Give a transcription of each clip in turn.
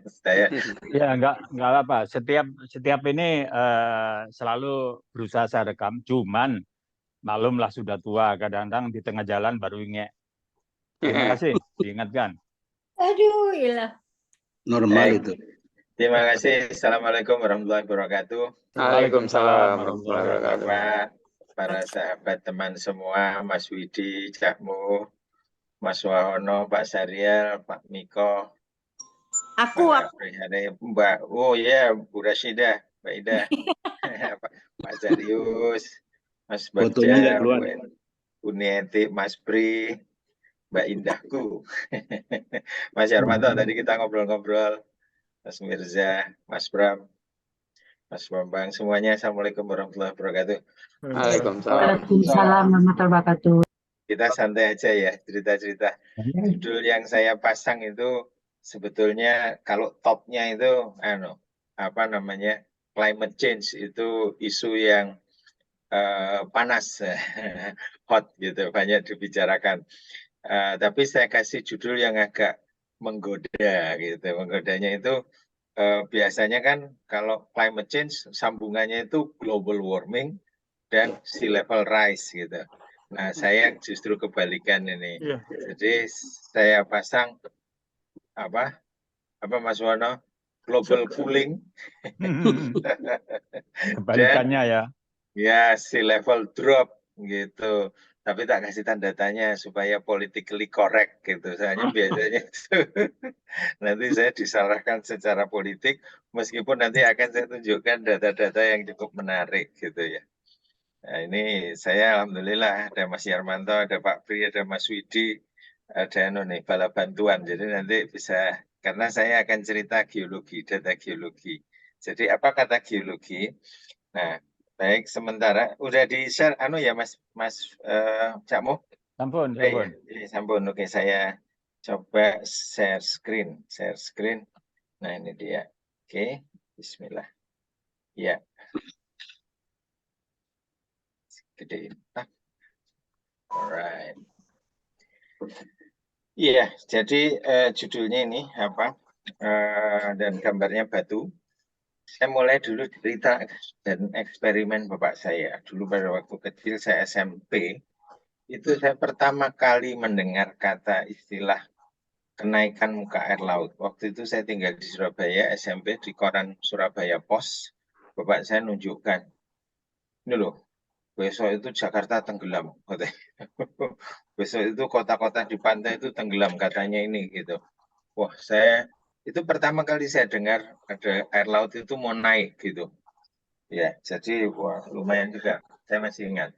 Saya Ya nggak apa. Setiap ini selalu berusaha saya rekam. Cuman maklumlah sudah tua. Kadang-kadang di tengah jalan baru ingat. Terima kasih diingatkan. Aduh, ilah. Normal baik. itu. Terima kasih. Assalamualaikum warahmatullahi wabarakatuh. Waalaikumsalam warahmatullahi wabarakatuh. Bapak, para sahabat teman semua, Mas Widi, Cakmu, Mas Wahono, Pak Sariel, Pak Miko, Aku Pak Aprihane, Mbak, oh ya, Bu Rasyidah, Mbak Ida, Pak Jarius, Mas Fotonya nggak Bagja, keluar. Bu Nieti, Mas Pri, Mbak Indahku, Mas Yarmanto, tadi kita ngobrol-ngobrol, Mas Mirza, Mas Bram, Mas Bambang, semuanya Assalamualaikum warahmatullahi wabarakatuh. Waalaikumsalam warahmatullahi wabarakatuh. Kita santai aja ya, cerita-cerita. Judul yang saya pasang itu sebetulnya kalau topnya itu apa namanya, climate change, itu isu yang panas, hot gitu, banyak dibicarakan. Tapi saya kasih judul yang agak menggoda gitu. Menggodanya itu biasanya kan kalau climate change sambungannya itu global warming dan sea level rise gitu. Nah, saya justru kebalikan ini. Jadi saya pasang apa Mas Wono, global cooling. Kebalikannya ya. Ya, sea level drop gitu. Tapi tak kasih tanda tanya supaya politically correct gitu. Soalnya biasanya itu nanti saya disalahkan secara politik, meskipun nanti akan saya tunjukkan data-data yang cukup menarik gitu ya. Nah, ini saya alhamdulillah ada Mas Yarmanto, ada Pak Pri, ada Mas Widi, ada bala bantuan. Jadi nanti bisa, karena saya akan cerita geologi, data geologi. Jadi apa kata geologi? Nah, baik, sementara udah di-share ya Mas Cakmu? Sampun. Ya, sampun. Oke, saya coba share screen. Nah, ini dia. Oke, bismillah. Ya. Gedein. Alright. Iya, jadi judulnya ini apa? Dan gambarnya batu. Saya mulai dulu cerita dan eksperimen bapak saya. Dulu pada waktu kecil saya SMP, itu saya pertama kali mendengar kata istilah kenaikan muka air laut. Waktu itu saya tinggal di Surabaya, SMP, di koran Surabaya Pos. Bapak saya nunjukkan, ini loh, besok itu Jakarta tenggelam. Besok itu kota-kota di pantai itu tenggelam katanya ini gitu. Wah, itu pertama kali saya dengar ada air laut itu mau naik gitu. Ya, jadi wah lumayan juga. Saya masih ingat.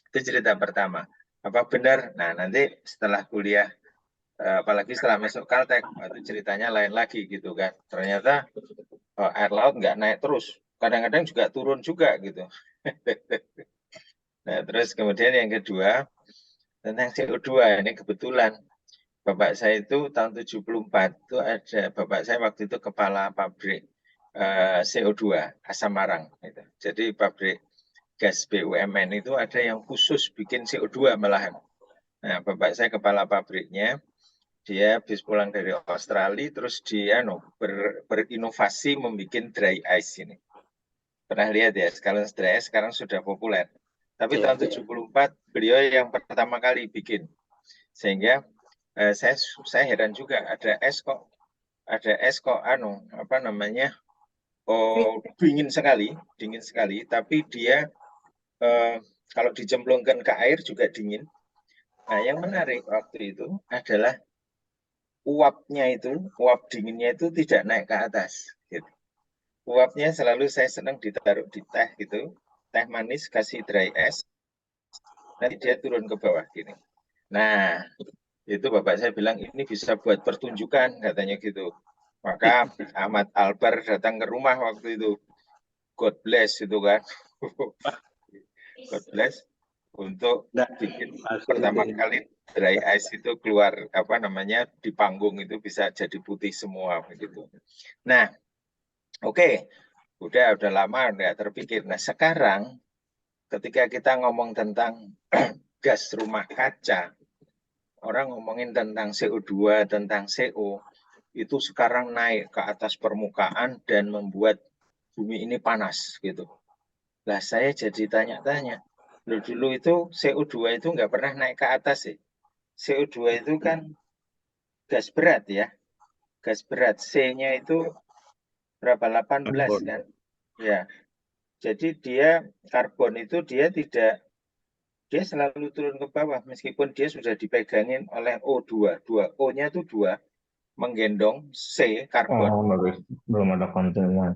Itu cerita pertama. Apa benar? Nah, nanti setelah kuliah, apalagi setelah masuk Caltech, itu ceritanya lain lagi gitu kan. Ternyata air laut nggak naik terus. Kadang-kadang juga turun juga gitu. Nah, terus kemudian yang kedua, tentang CO2. Ini kebetulan bapak saya itu tahun 74 itu ada, bapak saya waktu itu kepala pabrik CO2 asam marang gitu. Jadi pabrik gas BUMN itu ada yang khusus bikin CO2 malahan. Nah, bapak saya kepala pabriknya, dia habis pulang dari Australia, terus dia berinovasi membuat dry ice ini. Pernah lihat ya, sekarang dry ice sekarang sudah populer. Tapi tahun 74 beliau yang pertama kali bikin. Sehingga saya heran juga, ada es kok dingin sekali, tapi dia kalau dicemplungkan ke air juga dingin. Nah, yang menarik waktu itu adalah uap dinginnya itu tidak naik ke atas. Gitu. Uapnya selalu saya senang ditaruh di teh gitu, teh manis kasih dry ice, nanti dia turun ke bawah gini. Nah, itu bapak saya bilang ini bisa buat pertunjukan katanya gitu. Maka Ahmad Albar datang ke rumah waktu itu. God bless itu kan. God bless untuk bikin pertama kali dry ice itu keluar di panggung itu bisa jadi putih semua begitu. Nah, oke. Udah lama nggak terpikir. Nah, sekarang ketika kita ngomong tentang gas rumah kaca, orang ngomongin tentang CO2, tentang CO. itu sekarang naik ke atas permukaan dan membuat bumi ini panas gitu. Lah saya jadi tanya-tanya, dulu itu CO2 itu nggak pernah naik ke atas sih. CO2 itu kan gas berat ya, gas berat. C-nya itu berapa? 18 kan? Ya, jadi dia karbon itu dia selalu turun ke bawah meskipun dia sudah dipegangin oleh O2. O-nya itu 2 menggendong C karbon. Belum ada kontennya.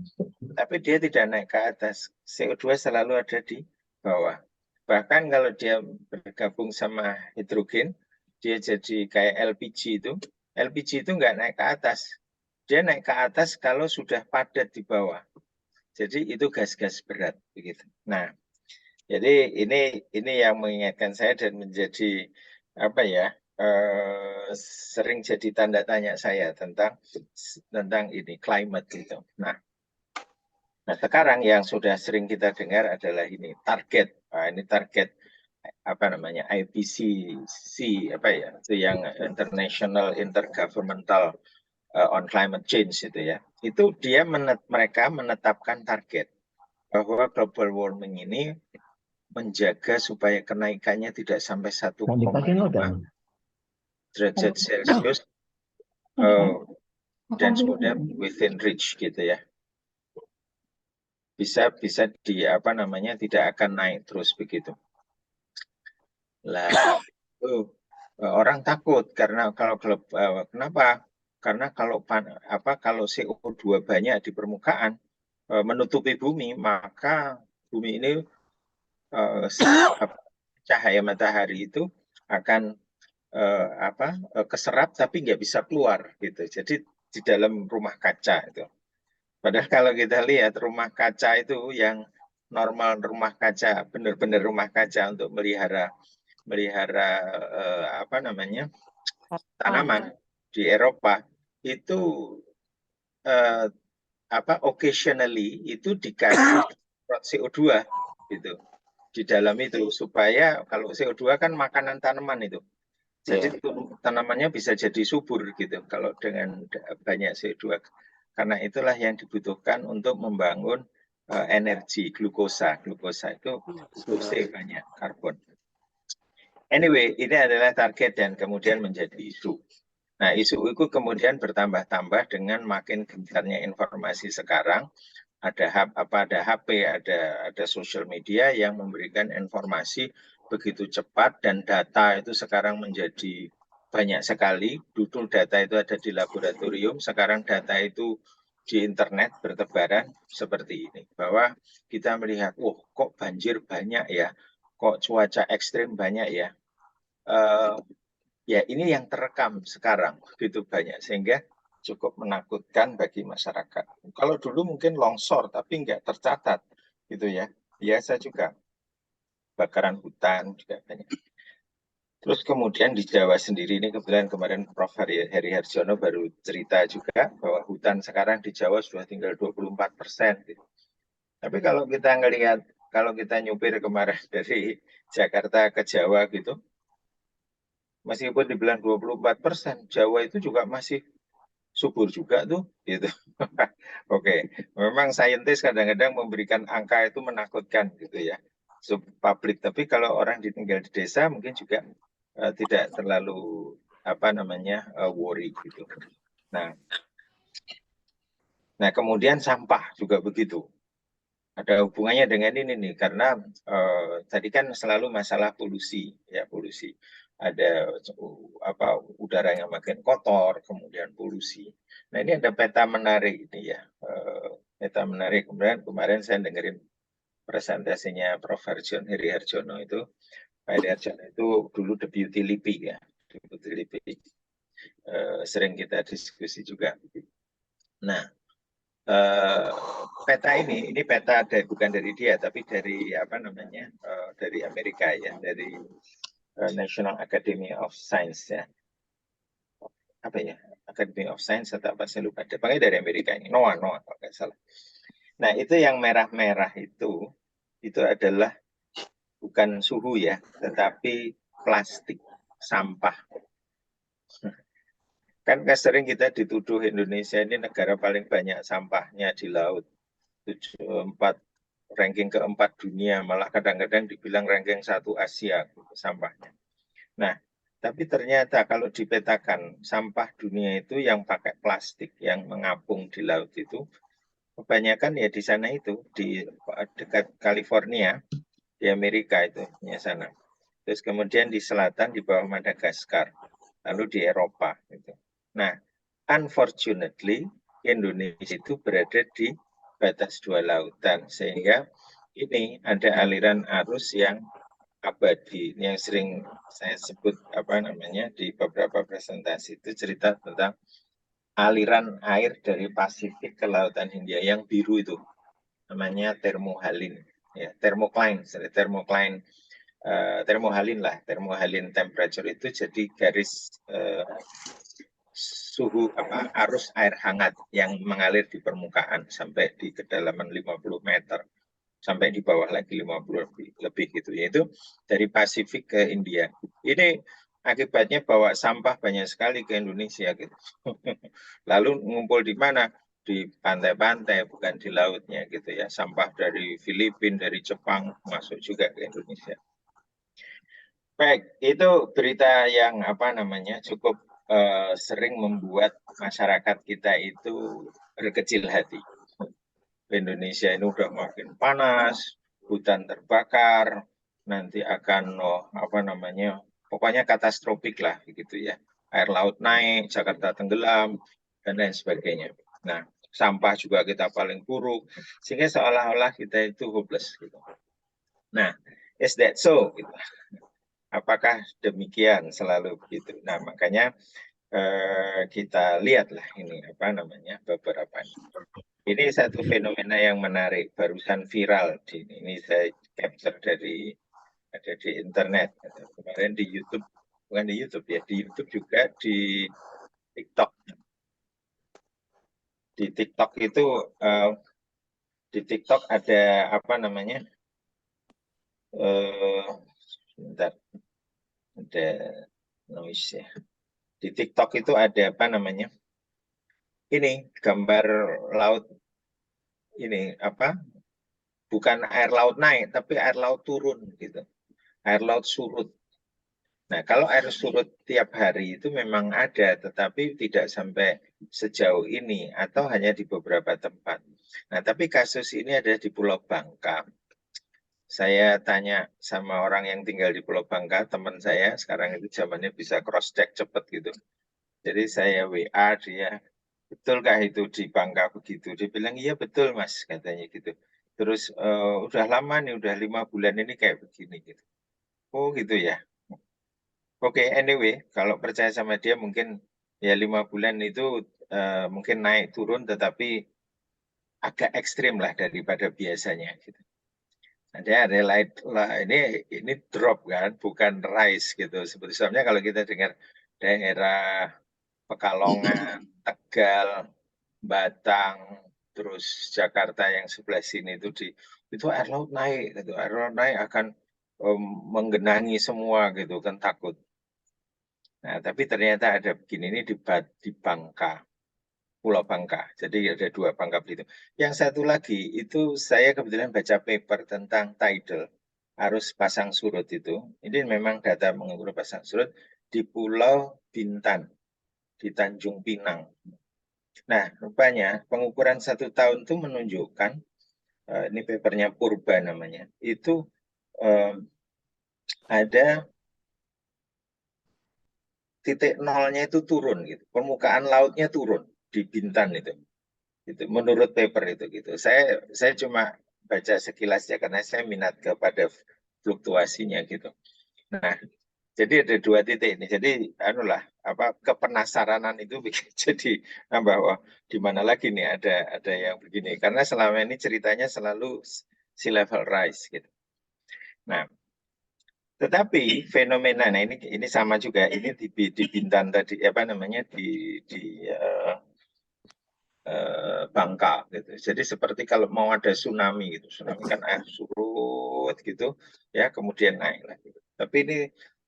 Tapi dia tidak naik ke atas. CO2 selalu ada di bawah. Bahkan kalau dia bergabung sama hidrogen, dia jadi kayak LPG itu. LPG itu nggak naik ke atas. Dia naik ke atas kalau sudah padat di bawah. Jadi itu gas-gas berat begitu. Nah, jadi ini yang mengingatkan saya dan menjadi apa ya? Sering jadi tanda tanya saya tentang ini climate gitu. Nah, sekarang yang sudah sering kita dengar adalah ini target. Nah, ini target apa namanya IPCC apa ya? Itu yang International Intergovernmental on Climate Change itu ya. Itu dia mereka menetapkan target bahwa global warming ini menjaga supaya kenaikannya tidak sampai 1,5 derajat Celcius dan sudah within reach gitu ya. Bisa di apa namanya tidak akan naik terus begitu. Lah orang takut karena kalau kenapa? Karena kalau CO2 banyak di permukaan menutupi bumi, maka bumi ini cahaya matahari itu akan keserap tapi nggak bisa keluar gitu. Jadi di dalam rumah kaca itu. Padahal kalau kita lihat rumah kaca itu yang normal rumah kaca, benar-benar rumah kaca untuk melihara apa namanya tanaman di Eropa itu occasionally itu dikasih CO2 gitu di dalam itu supaya kalau CO2 kan makanan tanaman itu. Jadi tanamannya bisa jadi subur gitu kalau dengan banyak CO2. Karena itulah yang dibutuhkan untuk membangun energi glukosa. Glukosa itu glucose banyak karbon. Anyway, ini adalah target dan kemudian menjadi isu. Nah, isu itu kemudian bertambah-tambah dengan makin gencarnya informasi sekarang. Ada HP, ada social media yang memberikan informasi begitu cepat dan data itu sekarang menjadi banyak sekali. Dulu data itu ada di laboratorium, sekarang data itu di internet bertebaran seperti ini. Bahwa kita melihat, kok banjir banyak ya, kok cuaca ekstrim banyak ya. Ya ini yang terekam sekarang begitu banyak sehingga cukup menakutkan bagi masyarakat. Kalau dulu mungkin longsor tapi nggak tercatat gitu ya. Biasa juga bakaran hutan juga banyak. Terus kemudian di Jawa sendiri ini kebetulan kemarin Prof. Heri Harjono baru cerita juga bahwa hutan sekarang di Jawa sudah tinggal 24%. Gitu. Tapi kalau kita ngelihat, kalau kita nyupir kemarin dari Jakarta ke Jawa gitu, meskipun dibilang 24%, Jawa itu juga masih subur juga tuh, gitu. Oke, memang saintis kadang-kadang memberikan angka itu menakutkan gitu ya, publik. Tapi kalau orang tinggal di desa mungkin juga tidak terlalu worry gitu. Nah kemudian sampah juga begitu. Ada hubungannya dengan ini nih, karena tadi kan selalu masalah polusi, ya polusi. Ada udara yang makin kotor, kemudian polusi. Nah ini ada peta menarik ini ya, peta menarik. Kemudian kemarin saya dengerin presentasinya Prof. Heri Harjono itu. Pak Heri Harjono itu dulu Deputy LIPI ya, Deputy LIPI. Sering kita diskusi juga. Nah, peta ini peta bukan dari dia tapi dari dari Amerika ya, dari National Academy of Science ya, Academy of Science atau apa saya lupa, pokoknya dari Amerika ini, NOAA kalau nggak salah. Nah itu yang merah-merah itu adalah bukan suhu ya, tetapi plastik sampah. Kan sering kita dituduh Indonesia ini negara paling banyak sampahnya di laut. 74 ranking keempat dunia, malah kadang-kadang dibilang ranking 1 Asia sampahnya. Nah, tapi ternyata kalau dipetakan sampah dunia itu yang pakai plastik, yang mengapung di laut itu, kebanyakan ya di sana itu, di dekat California, di Amerika itu, ya sana. Terus kemudian di selatan, di bawah Madagaskar, lalu di Eropa. Gitu. Nah, unfortunately, Indonesia itu berada di batas dua lautan, sehingga ini ada aliran arus yang abadi, yang sering saya sebut di beberapa presentasi itu cerita tentang aliran air dari Pasifik ke Lautan Hindia yang biru itu, namanya thermohaline, ya thermocline thermohaline temperature itu jadi garis suhu arus air hangat yang mengalir di permukaan sampai di kedalaman 50 meter sampai di bawah lagi 50 lebih gitu, yaitu dari Pasifik ke India. Ini akibatnya bawa sampah banyak sekali ke Indonesia gitu. Lalu ngumpul di mana? Di pantai-pantai, bukan di lautnya gitu ya. Sampah dari Filipina, dari Jepang masuk juga ke Indonesia. Baik, itu berita yang cukup sering membuat masyarakat kita itu berkecil hati. Indonesia ini udah makin panas, hutan terbakar, nanti akan pokoknya katastrofik lah begitu ya. Air laut naik, Jakarta tenggelam dan lain sebagainya. Nah, sampah juga kita paling buruk, sehingga seolah-olah kita itu hopeless gitu. Nah, is that so? Gitu. Apakah demikian selalu begitu? Nah, makanya kita lihatlah ini beberapa. Ini satu fenomena yang menarik, barusan viral ini saya capture ada di internet. Kemarin di YouTube, bukan di YouTube ya, di YouTube juga di TikTok. Di TikTok itu di TikTok ada sebentar, ada noise ya. Di TikTok itu ada ini gambar laut ini bukan air laut naik tapi air laut turun gitu, air laut surut. Nah, kalau air surut tiap hari itu memang ada, tetapi tidak sampai sejauh ini atau hanya di beberapa tempat. Nah, tapi kasus ini ada di Pulau Bangka. Saya tanya sama orang yang tinggal di Pulau Bangka, teman saya sekarang itu zamannya bisa cross check cepet gitu. Jadi saya WA dia, betulkah itu di Bangka begitu? Dia bilang, iya betul mas, katanya gitu. Terus udah lama nih, udah 5 bulan ini kayak begini gitu. Oh gitu ya. Oke, anyway, kalau percaya sama dia mungkin ya 5 bulan itu mungkin naik turun, tetapi agak ekstrim lah daripada biasanya gitu. Ada ini drop kan, bukan rise gitu. Sebetulnya kalau kita dengar daerah Pekalongan, Tegal, Batang, terus Jakarta yang sebelah sini itu air laut naik, gitu. Air laut naik akan menggenangi semua gitu kan, takut. Nah, tapi ternyata ada begini ini di Bangka, Pulau Bangka. Jadi ada 2 Bangka Belitung. Yang satu lagi itu saya kebetulan baca paper tentang tidal, arus pasang surut itu. Ini memang data mengukur pasang surut di Pulau Bintan, di Tanjung Pinang. Nah, rupanya pengukuran 1 tahun itu menunjukkan, ini papernya Purba namanya, itu ada titik nolnya itu turun gitu, permukaan lautnya turun di Bintan itu menurut paper itu gitu. Saya cuma baca sekilasnya karena saya minat kepada fluktuasinya gitu. Nah, jadi ada 2 titik ini. Jadi kepenasaranan itu jadi bahwa di mana lagi nih ada yang begini. Karena selama ini ceritanya selalu sea level rise gitu. Nah, tetapi fenomena ini sama juga, ini di Bintan tadi di Bangka gitu. Jadi seperti kalau mau ada tsunami gitu. Tsunami kan air surut gitu ya, kemudian naik lagi. Tapi ini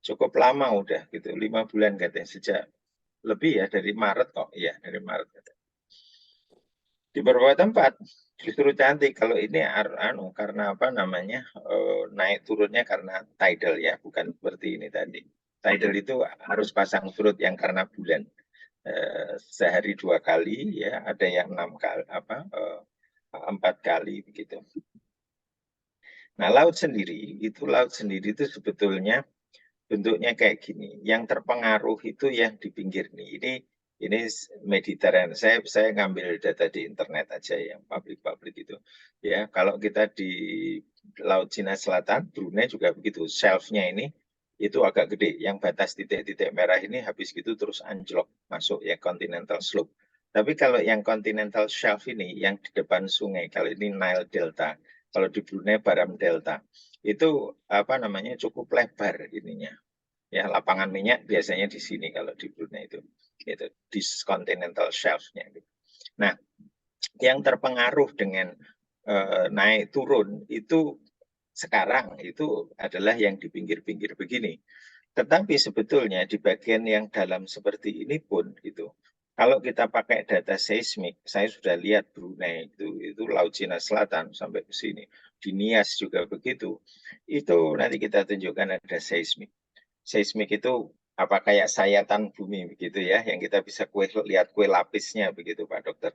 cukup lama udah gitu, 5 bulan katanya, sejak lebih ya dari Maret kok, ya dari Maret. Di beberapa tempat justru cantik. Kalau ini karena apa namanya naik turunnya karena tidal ya, bukan seperti ini tadi. Tidal itu harus pasang surut yang karena bulan. Sehari 2 kali ya, ada yang 6 kali 4 kali begitu. Nah, laut sendiri itu sebetulnya bentuknya kayak gini. Yang terpengaruh itu yang di pinggir nih. Ini Mediterranean. Saya ngambil data di internet aja yang publik itu. Ya, kalau kita di Laut Cina Selatan, Brunei juga begitu. Shelf-nya ini itu agak gede. Yang batas titik-titik merah ini habis gitu terus anjlok masuk ya continental slope. Tapi kalau yang continental shelf ini yang di depan sungai, kalau ini Nile Delta, kalau di Brunei Baram Delta, itu apa namanya cukup lebar ininya. Ya, lapangan minyak biasanya di sini kalau di Brunei itu di continental shelf-nya. Nah, yang terpengaruh dengan naik turun itu sekarang itu adalah yang di pinggir-pinggir begini. Tetapi sebetulnya di bagian yang dalam seperti ini pun itu, kalau kita pakai data seismik, saya sudah lihat Brunei itu Laut Cina Selatan sampai ke sini, di Nias juga begitu. Itu nanti kita tunjukkan ada seismik. Seismik itu apa kayak sayatan bumi begitu ya, yang kita bisa lihat kue lapisnya begitu Pak Dokter.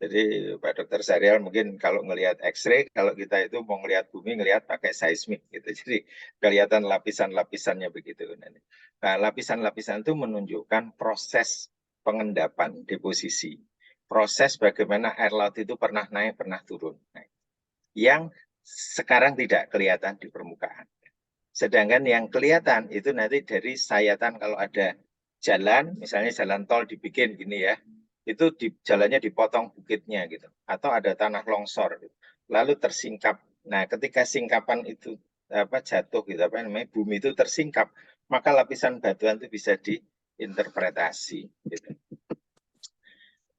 Jadi Pak Dokter Syarial mungkin kalau ngelihat X-ray, kalau kita itu mau ngelihat bumi ngelihat pakai seismik gitu. Jadi kelihatan lapisan-lapisannya begitu. Nah, lapisan-lapisan itu menunjukkan proses pengendapan deposisi. Proses bagaimana air laut itu pernah naik, pernah turun. Nah, yang sekarang tidak kelihatan di permukaan. Sedangkan yang kelihatan itu nanti dari sayatan kalau ada jalan, misalnya jalan tol dibikin gini ya, itu jalannya dipotong bukitnya gitu, atau ada tanah longsor, gitu. Lalu tersingkap. Nah, ketika singkapan itu jatuh gitu, bumi itu tersingkap, maka lapisan batuan itu bisa diinterpretasi. Gitu.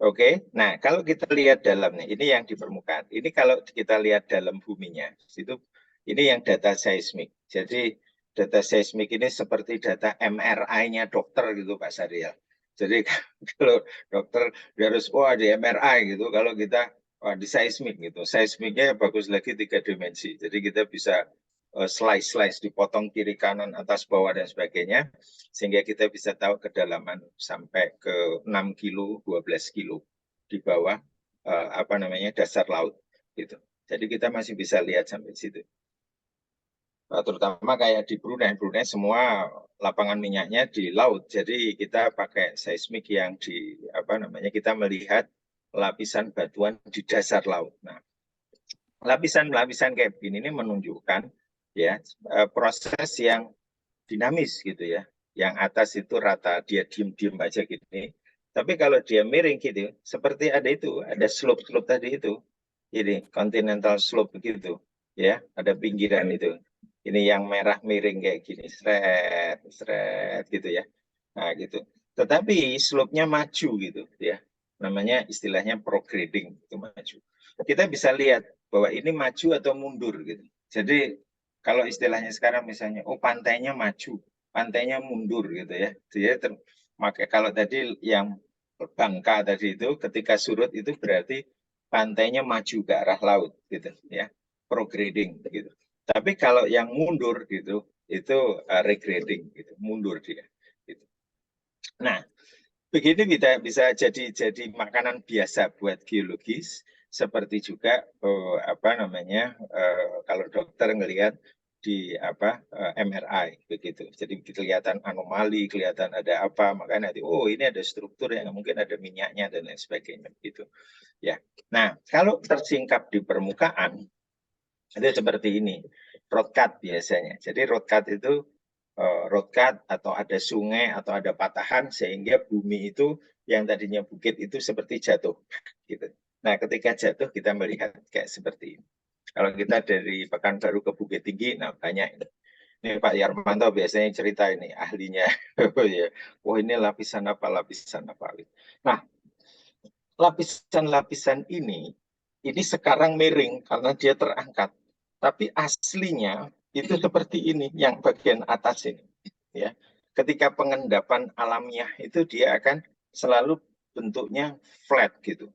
Oke, nah kalau kita lihat dalamnya, ini yang di permukaan. Ini kalau kita lihat dalam buminya, itu ini yang data seismik. Jadi data seismik ini seperti data MRI-nya dokter gitu Pak Syarial. Jadi kalau dokter harus di MRI gitu, kalau kita di seismik gitu. Seismiknya bagus lagi 3 dimensi. Jadi kita bisa slice dipotong kiri kanan atas bawah dan sebagainya sehingga kita bisa tahu kedalaman sampai ke 6 kilo 12 kilo di bawah dasar laut gitu. Jadi kita masih bisa lihat sampai situ. Terutama kayak di Brunei semua lapangan minyaknya di laut. Jadi kita pakai seismik yang kita melihat lapisan batuan di dasar laut. Nah, lapisan-lapisan kayak begini ini menunjukkan ya proses yang dinamis gitu ya. Yang atas itu rata, dia diem-diem aja gini. Tapi kalau dia miring gitu, seperti ada slope-slope tadi itu. Ini continental slope begitu. Ya, ada pinggiran itu. Ini yang merah miring kayak gini, seret gitu ya. Nah, gitu. Tetapi slope-nya maju gitu ya. Namanya istilahnya prograding, itu maju. Kita bisa lihat bahwa ini maju atau mundur gitu. Jadi kalau istilahnya sekarang misalnya pantainya maju, pantainya mundur gitu ya. Jadi kalau tadi yang Bangka tadi itu ketika surut itu berarti pantainya maju ke arah laut gitu ya. Prograding gitu. Tapi kalau yang mundur gitu itu regrading gitu, mundur dia gitu. Nah, begini bisa jadi makanan biasa buat geologis seperti juga kalau dokter ngelihat di MRI begitu. Jadi kelihatan anomali, kelihatan ada apa, makanya nanti ini ada struktur yang mungkin ada minyaknya dan lain sebagainya gitu. Ya. Nah, kalau tersingkap di permukaan itu seperti ini. Road cut biasanya. Jadi road cut itu road cut atau ada sungai atau ada patahan sehingga bumi itu yang tadinya bukit itu seperti jatuh gitu. Nah, ketika jatuh kita melihat kayak seperti ini. Kalau kita dari Pekanbaru ke Bukit Tinggi, nah banyak ini. Ini Pak Yarmanto biasanya cerita ini ahlinya. Ini lapisan apa. Nah, lapisan-lapisan ini sekarang miring karena dia terangkat. Tapi aslinya itu seperti ini, yang bagian atas ini. Ya, ketika pengendapan alamiah itu dia akan selalu bentuknya flat gitu.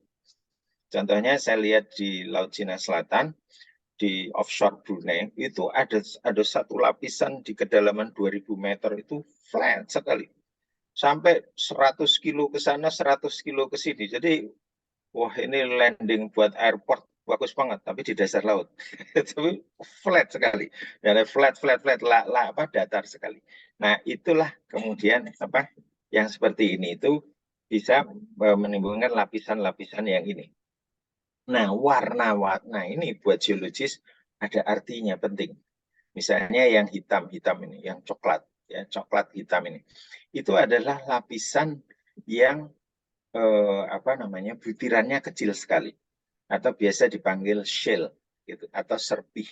Contohnya saya lihat di Laut Cina Selatan, di offshore Brunei, itu ada satu lapisan di kedalaman 2000 meter itu flat sekali. Sampai 100 kilo ke sana, 100 kilo ke sini. Jadi, wah ini landing buat airport bagus banget, tapi di dasar laut. Tapi flat sekali. Dan flat, datar sekali. Nah, itulah kemudian apa yang seperti ini itu bisa menimbulkan lapisan-lapisan yang ini. Nah, warna-warna ini buat geologis ada artinya penting. Misalnya yang hitam-hitam ini, yang coklat, ya coklat hitam ini, itu adalah lapisan yang butirannya kecil sekali, atau biasa dipanggil shale, gitu, atau serpih.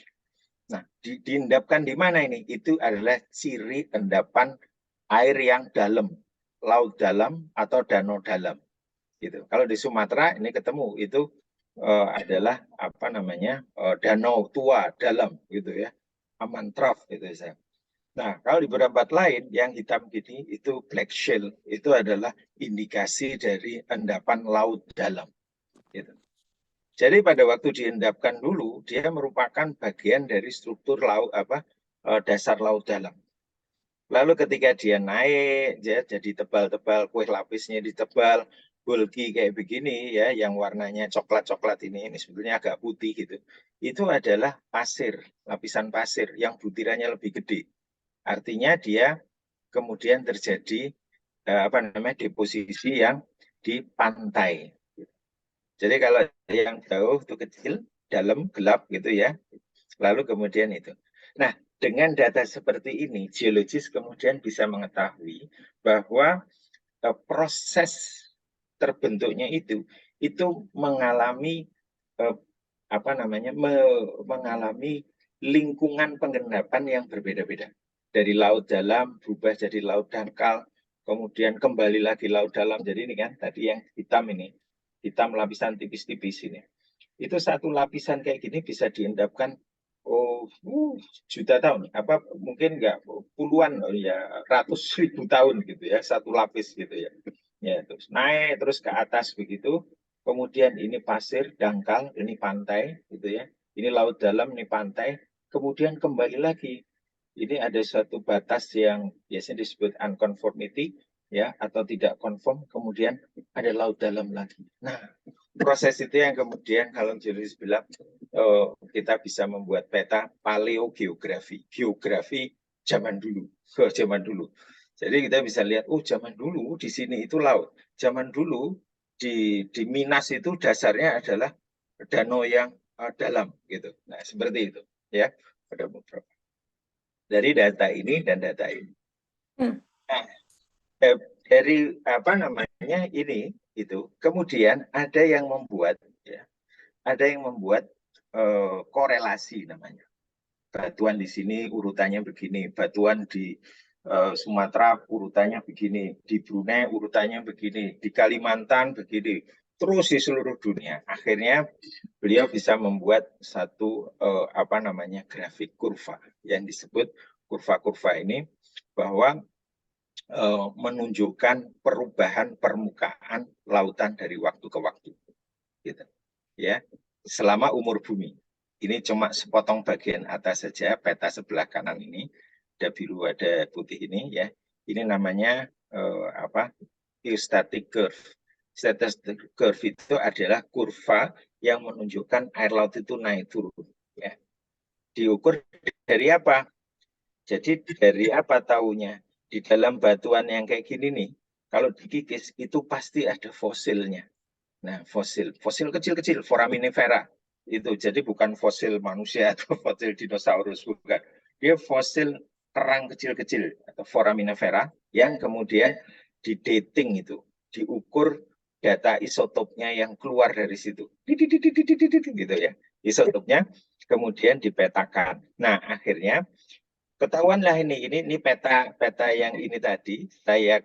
Nah, diendapkan di mana ini? Itu adalah ciri endapan air yang dalam, laut dalam atau danau dalam. Gitu. Kalau di Sumatera ini ketemu itu adalah danau tua dalam gitu ya, Amantrof gitu ya. Nah, kalau di beberapa lain yang hitam gini itu black shale, itu adalah indikasi dari endapan laut dalam. Gitu. Jadi pada waktu diendapkan dulu dia merupakan bagian dari struktur laut dasar laut dalam. Lalu ketika dia naik ya, jadi tebal-tebal, kue lapisnya ditebal, bulky kayak begini ya, yang warnanya coklat-coklat ini sebetulnya agak putih gitu. Itu adalah pasir, lapisan pasir yang butirannya lebih gede. Artinya dia kemudian terjadi deposisi yang di pantai. Jadi kalau yang jauh itu kecil, dalam, gelap gitu ya. Lalu kemudian itu. Nah, dengan data seperti ini, geologis kemudian bisa mengetahui bahwa proses terbentuknya itu mengalami mengalami lingkungan pengendapan yang berbeda-beda. Dari laut dalam berubah jadi laut dangkal, kemudian kembali lagi laut dalam. Jadi ini kan tadi yang hitam ini, hitam lapisan tipis-tipis ini. Itu satu lapisan kayak gini bisa diendapkan juta tahun, mungkin enggak puluhan ya, ratus ribu tahun gitu ya, satu lapis gitu ya. Ya, terus naik terus ke atas begitu. Kemudian ini pasir dangkal, ini pantai gitu ya. Ini laut dalam, ini pantai. Kemudian kembali lagi. Ini ada suatu batas yang biasanya disebut unconformity ya, atau tidak konform, kemudian ada laut dalam lagi. Nah, proses itu yang kemudian kalau geologis bilang kita bisa membuat peta paleogeografi, geografi zaman dulu, Jadi kita bisa lihat, zaman dulu di sini itu laut, zaman dulu di Minas itu dasarnya adalah danau yang dalam gitu. Nah, seperti itu ya, pada beberapa dari data ini dan data ini. Nah, dari ini itu kemudian ada yang membuat korelasi namanya. Batuan di sini urutannya begini, batuan di Sumatera urutannya begini, di Brunei urutannya begini, di Kalimantan begini, terus di seluruh dunia. Akhirnya beliau bisa membuat satu grafik kurva yang disebut kurva-kurva ini, bahwa menunjukkan perubahan permukaan lautan dari waktu ke waktu, gitu ya, selama umur bumi. Ini cuma sepotong bagian atas saja, peta sebelah kanan ini ada biru ada putih ini ya. Ini namanya geostatic curve. Geostatic curve itu adalah kurva yang menunjukkan air laut itu naik turun ya. Diukur dari apa? Jadi dari apa taunya? Di dalam batuan yang kayak gini nih, kalau dikikis itu pasti ada fosilnya. Nah, fosil kecil-kecil, foraminifera itu. Jadi bukan fosil manusia atau fosil dinosaurus, bukan. Dia fosil kerang kecil-kecil atau foraminifera yang kemudian didating itu, diukur data isotopnya yang keluar dari situ, gitu ya. Isotopnya kemudian dipetakan. Nah, akhirnya ketahuanlah ini peta yang ini tadi saya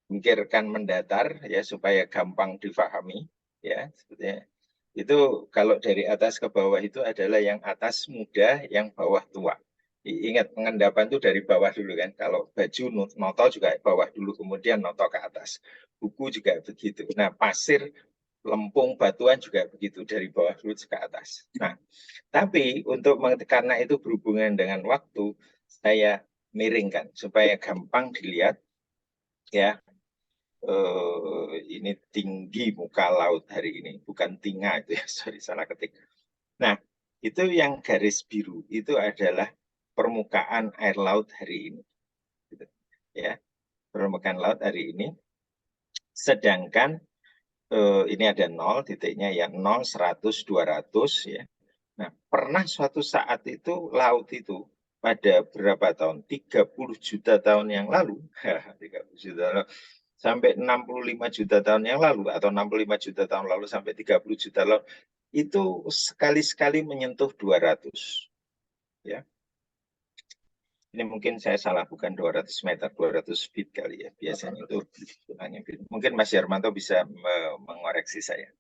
pikirkan mendatar ya supaya gampang difahami ya, sebetulnya itu kalau dari atas ke bawah itu adalah yang atas muda, yang bawah tua. Ingat pengendapan itu dari bawah dulu kan, kalau baju noto juga bawah dulu kemudian noto ke atas. buku juga begitu. Nah, pasir, lempung, batuan juga begitu dari bawah laut ke atas. Nah, tapi karena itu berhubungan dengan waktu, saya miringkan supaya gampang dilihat ya. Ini tinggi muka laut hari ini, bukan tinga itu ya, sorry salah ketik. Nah, itu yang garis biru itu adalah permukaan air laut hari ini, gitu. Ya, permukaan laut hari ini. Sedangkan ini ada 0 titiknya ya, 0, 100, 200 ya. Nah, pernah suatu saat itu laut itu pada berapa tahun? 30 juta tahun yang lalu, 30 juta tahun, sampai 65 juta tahun yang lalu, atau 65 juta tahun lalu sampai 30 juta lalu, itu sekali-sekali menyentuh 200. Ya. Ini mungkin saya salah, bukan 200 meter, 200 feet kali ya. Biasanya itu hanya feet. Mungkin Mas Hermanto bisa mengoreksi saya.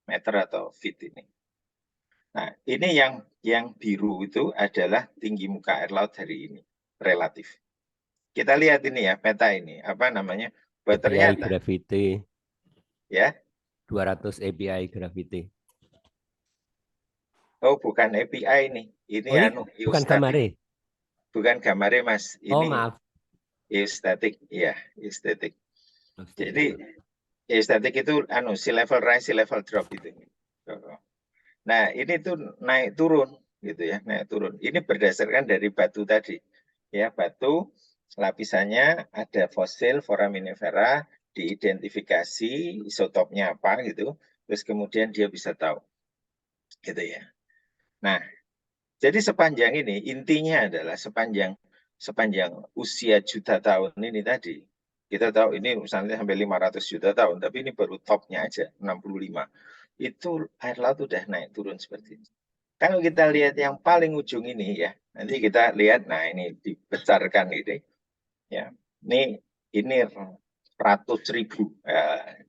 Meter atau feet ini. Nah, ini yang biru itu adalah tinggi muka air laut hari ini. Relatif. Kita lihat ini ya, peta ini. Apa namanya? API Ternyata. gravity. Ya. 200 API gravity. Oh, bukan API ini. Ini bukan gamare. Bukan gamare, Mas. Ini maaf. Eustatic, ya, eustatic. Jadi eustatic itu sea level rise, sea level drop itu. Nah, ini tuh naik turun gitu ya, naik turun. Ini berdasarkan dari batu tadi. Ya, batu lapisannya ada fosil foraminifera, diidentifikasi isotopnya apa gitu, terus kemudian dia bisa tahu. Gitu ya. Nah, jadi sepanjang ini intinya adalah sepanjang usia juta tahun ini tadi, kita tahu ini misalnya sampai 500 juta tahun, tapi ini baru topnya aja 65. Itu air laut udah naik turun seperti ini. Kalau kita lihat yang paling ujung ini ya, nanti kita lihat, nah ini dibesarkan ini, ya, ini ratus ribu,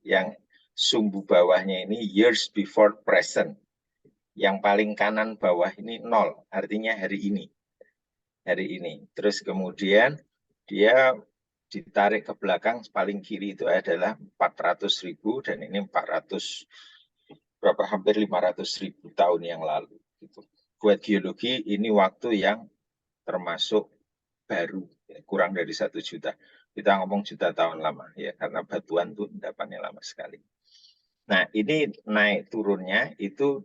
yang sumbu bawahnya ini years before present. Yang paling kanan bawah ini 0, artinya hari ini. Hari ini. Terus kemudian dia ditarik ke belakang, paling kiri itu adalah 400.000 dan ini 400, berapa, hampir 500.000 tahun yang lalu. Gitu. Buat geologi ini waktu yang termasuk baru, ya, kurang dari 1 juta. Kita ngomong juta tahun lama ya, karena batuan itu endapannya lama sekali. Nah, ini naik turunnya itu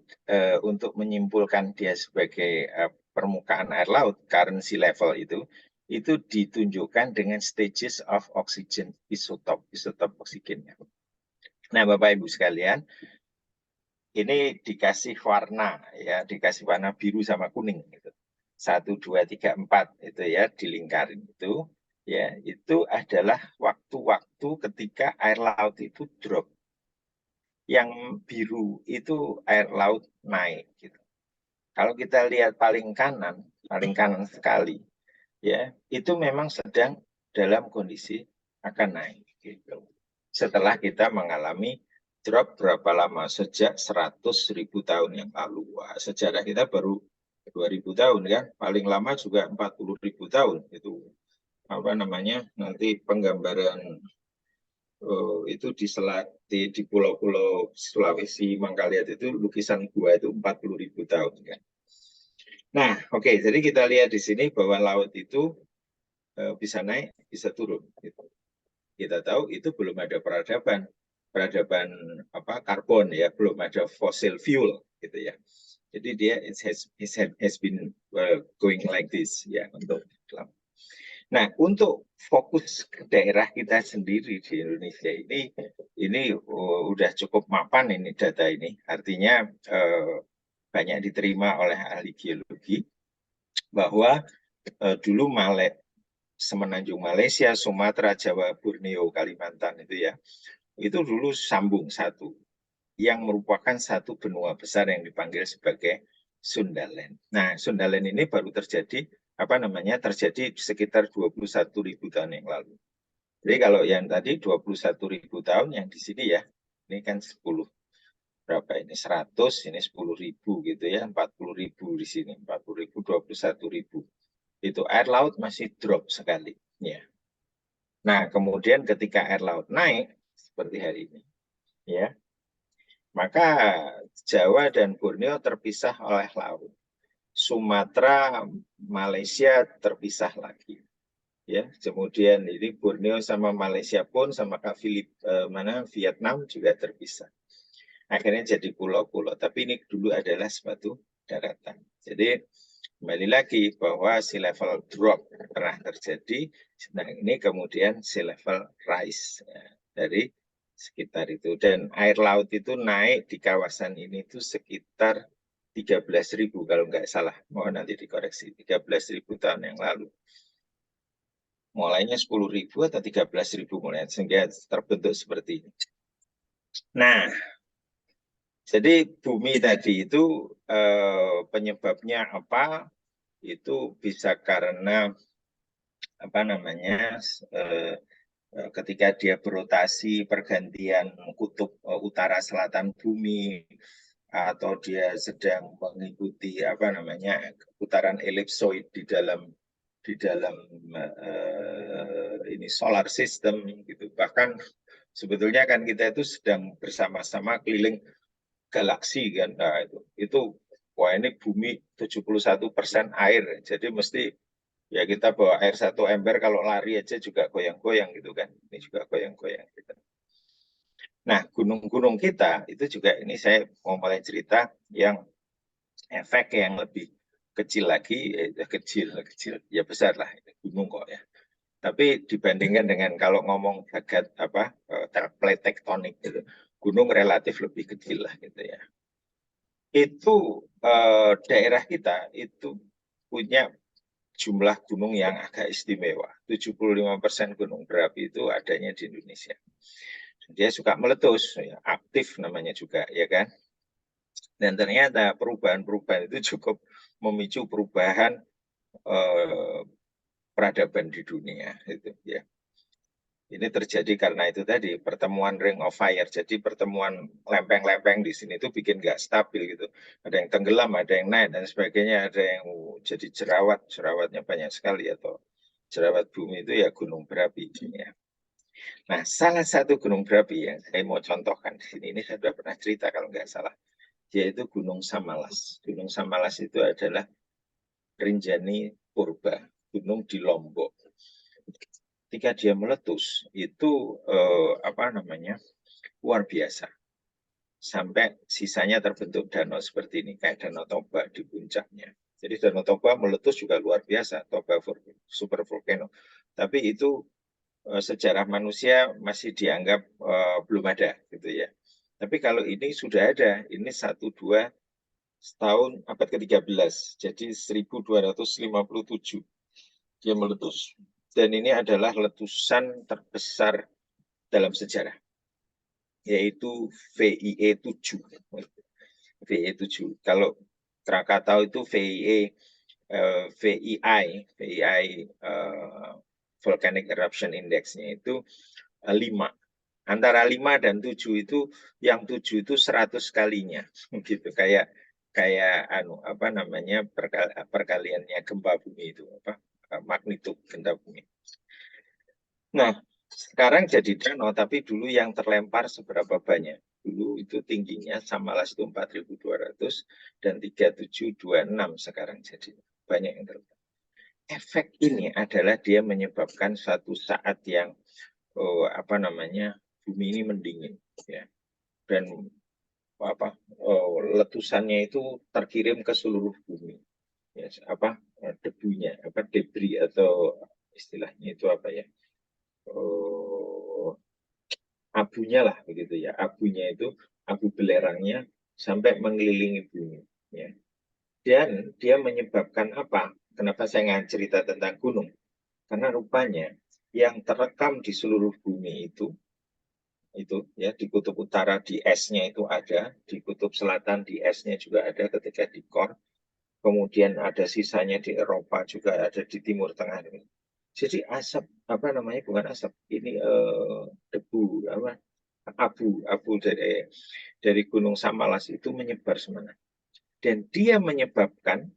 untuk menyimpulkan dia sebagai permukaan air laut, current sea level itu ditunjukkan dengan stages of oxygen isotop oksigennya. Nah, Bapak Ibu sekalian, ini dikasih warna ya, dikasih warna biru sama kuning gitu. 1, 2, 3, 4 itu ya, dilingkarin itu ya, itu adalah waktu-waktu ketika air laut itu drop. Yang biru itu air laut naik gitu. Kalau kita lihat paling kanan sekali ya, itu memang sedang dalam kondisi akan naik gitu. Setelah kita mengalami drop berapa lama, sejak 100.000 tahun yang lalu. Wah, sejarah kita baru 2000 tahun kan, paling lama juga 40.000 tahun itu. Apa namanya? Nanti penggambaran itu di pulau-pulau Sulawesi, Mangkaliat itu lukisan gua itu 40.000 tahun kan. Nah, oke, jadi kita lihat di sini bahwa laut itu bisa naik, bisa turun. Gitu. Kita tahu itu belum ada peradaban apa karbon ya, belum ada fossil fuel gitu ya. Jadi dia has been going like this ya untuk lama. Nah, untuk fokus ke daerah kita sendiri di Indonesia ini udah cukup mapan ini data ini. Artinya banyak diterima oleh ahli geologi bahwa dulu semenanjung Malaysia, Sumatera, Jawa, Borneo, Kalimantan itu ya, itu dulu sambung satu yang merupakan satu benua besar yang dipanggil sebagai Sundaland. Nah, Sundaland ini baru terjadi terjadi sekitar 21.000 tahun yang lalu. Jadi kalau yang tadi 21.000 tahun, yang di sini ya, ini kan 10, berapa ini, 100, ini 10.000 gitu ya, 40.000 di sini, 40.000, 21.000. Itu air laut masih drop sekali. Ya. Nah, kemudian ketika air laut naik, seperti hari ini. Ya, maka Jawa dan Borneo terpisah oleh laut. Sumatera, Malaysia terpisah lagi. Ya, kemudian ini Borneo sama Malaysia pun sama Vietnam juga terpisah. Akhirnya jadi pulau-pulau. Tapi ini dulu adalah suatu daratan. Jadi kembali lagi bahwa sea level drop pernah terjadi. Nah, ini kemudian sea level rise ya, dari sekitar itu. Dan air laut itu naik di kawasan ini itu sekitar 13.000 kalau nggak salah. Mohon nanti dikoreksi. 13.000 tahun yang lalu. Mulainya 10.000 atau 13.000 mulai, sehingga terbentuk seperti ini. Nah, jadi bumi tadi itu penyebabnya apa? Itu bisa karena apa namanya? Ketika dia berotasi pergantian kutub utara selatan bumi, atau dia sedang mengikuti apa namanya putaran elipsoid di dalam ini solar system gitu. Bahkan sebetulnya kan kita itu sedang bersama-sama keliling galaksi kan. Nah, itu wah ini bumi 71% air. Jadi mesti ya kita bawa air 1 ember, kalau lari aja juga goyang-goyang gitu kan. Ini juga goyang-goyang gitu. Nah, gunung-gunung kita itu juga, ini saya mau mulai cerita yang efek yang lebih kecil lagi, kecil ya besar lah, gunung kok ya. Tapi dibandingkan dengan kalau ngomong bagat plate tektonik gitu, gunung relatif lebih kecil lah gitu ya. Itu daerah kita itu punya jumlah gunung yang agak istimewa. 75% gunung berapi itu adanya di Indonesia. Dia suka meletus, ya, aktif namanya juga, ya kan? Dan ternyata perubahan-perubahan itu cukup memicu perubahan peradaban di dunia, itu ya. Ini terjadi karena itu tadi pertemuan ring of fire. Jadi pertemuan lempeng-lempeng di sini itu bikin nggak stabil gitu. Ada yang tenggelam, ada yang naik dan sebagainya. Ada yang jadi jerawatnya banyak sekali, atau jerawat bumi itu ya gunung berapi ya. Nah, salah satu gunung berapi yang saya mau contohkan di sini, ini saya sudah pernah cerita kalau nggak salah, yaitu Gunung Samalas. Gunung Samalas itu adalah Rinjani Purba, gunung di Lombok. Ketika dia meletus itu luar biasa, sampai sisanya terbentuk danau seperti ini, kayak Danau Toba di puncaknya. Jadi Danau Toba meletus juga luar biasa, Toba super volcano. Tapi itu sejarah manusia masih dianggap belum ada gitu ya. Tapi kalau ini sudah ada, ini 1-2 tahun abad ke-13, jadi 1257 dia meletus. Dan ini adalah letusan terbesar dalam sejarah, yaitu VIE 7. VIE 7. Kalau Krakatau itu VII Volcanic Eruption Index-nya itu 5. Antara 5 dan 7 itu, yang 7 itu 100 kalinya gitu, kayak perkaliannya gempa bumi itu, magnitudo gempa bumi. Nah, sekarang jadi danau, tapi dulu yang terlempar seberapa banyak? Dulu itu tingginya Samalas itu 4.200 dan 3.726 sekarang jadi banyak yang terlempar. Efek ini adalah dia menyebabkan suatu saat yang bumi ini mendingin ya. Dan letusannya itu terkirim ke seluruh bumi. Ya, debunya, debris atau istilahnya itu abunya lah begitu ya. Abunya itu abu belerangnya sampai mengelilingi bumi ya. Dan dia menyebabkan apa? Kenapa saya nggak cerita tentang gunung? Karena rupanya yang terekam di seluruh bumi itu ya, di kutub utara di esnya itu ada, di kutub selatan di esnya juga ada ketika di core. Kemudian ada sisanya di Eropa, juga ada di Timur Tengah. Jadi asap, bukan asap, ini debu, abu dari Gunung Samalas itu menyebar semana. Dan dia menyebabkan,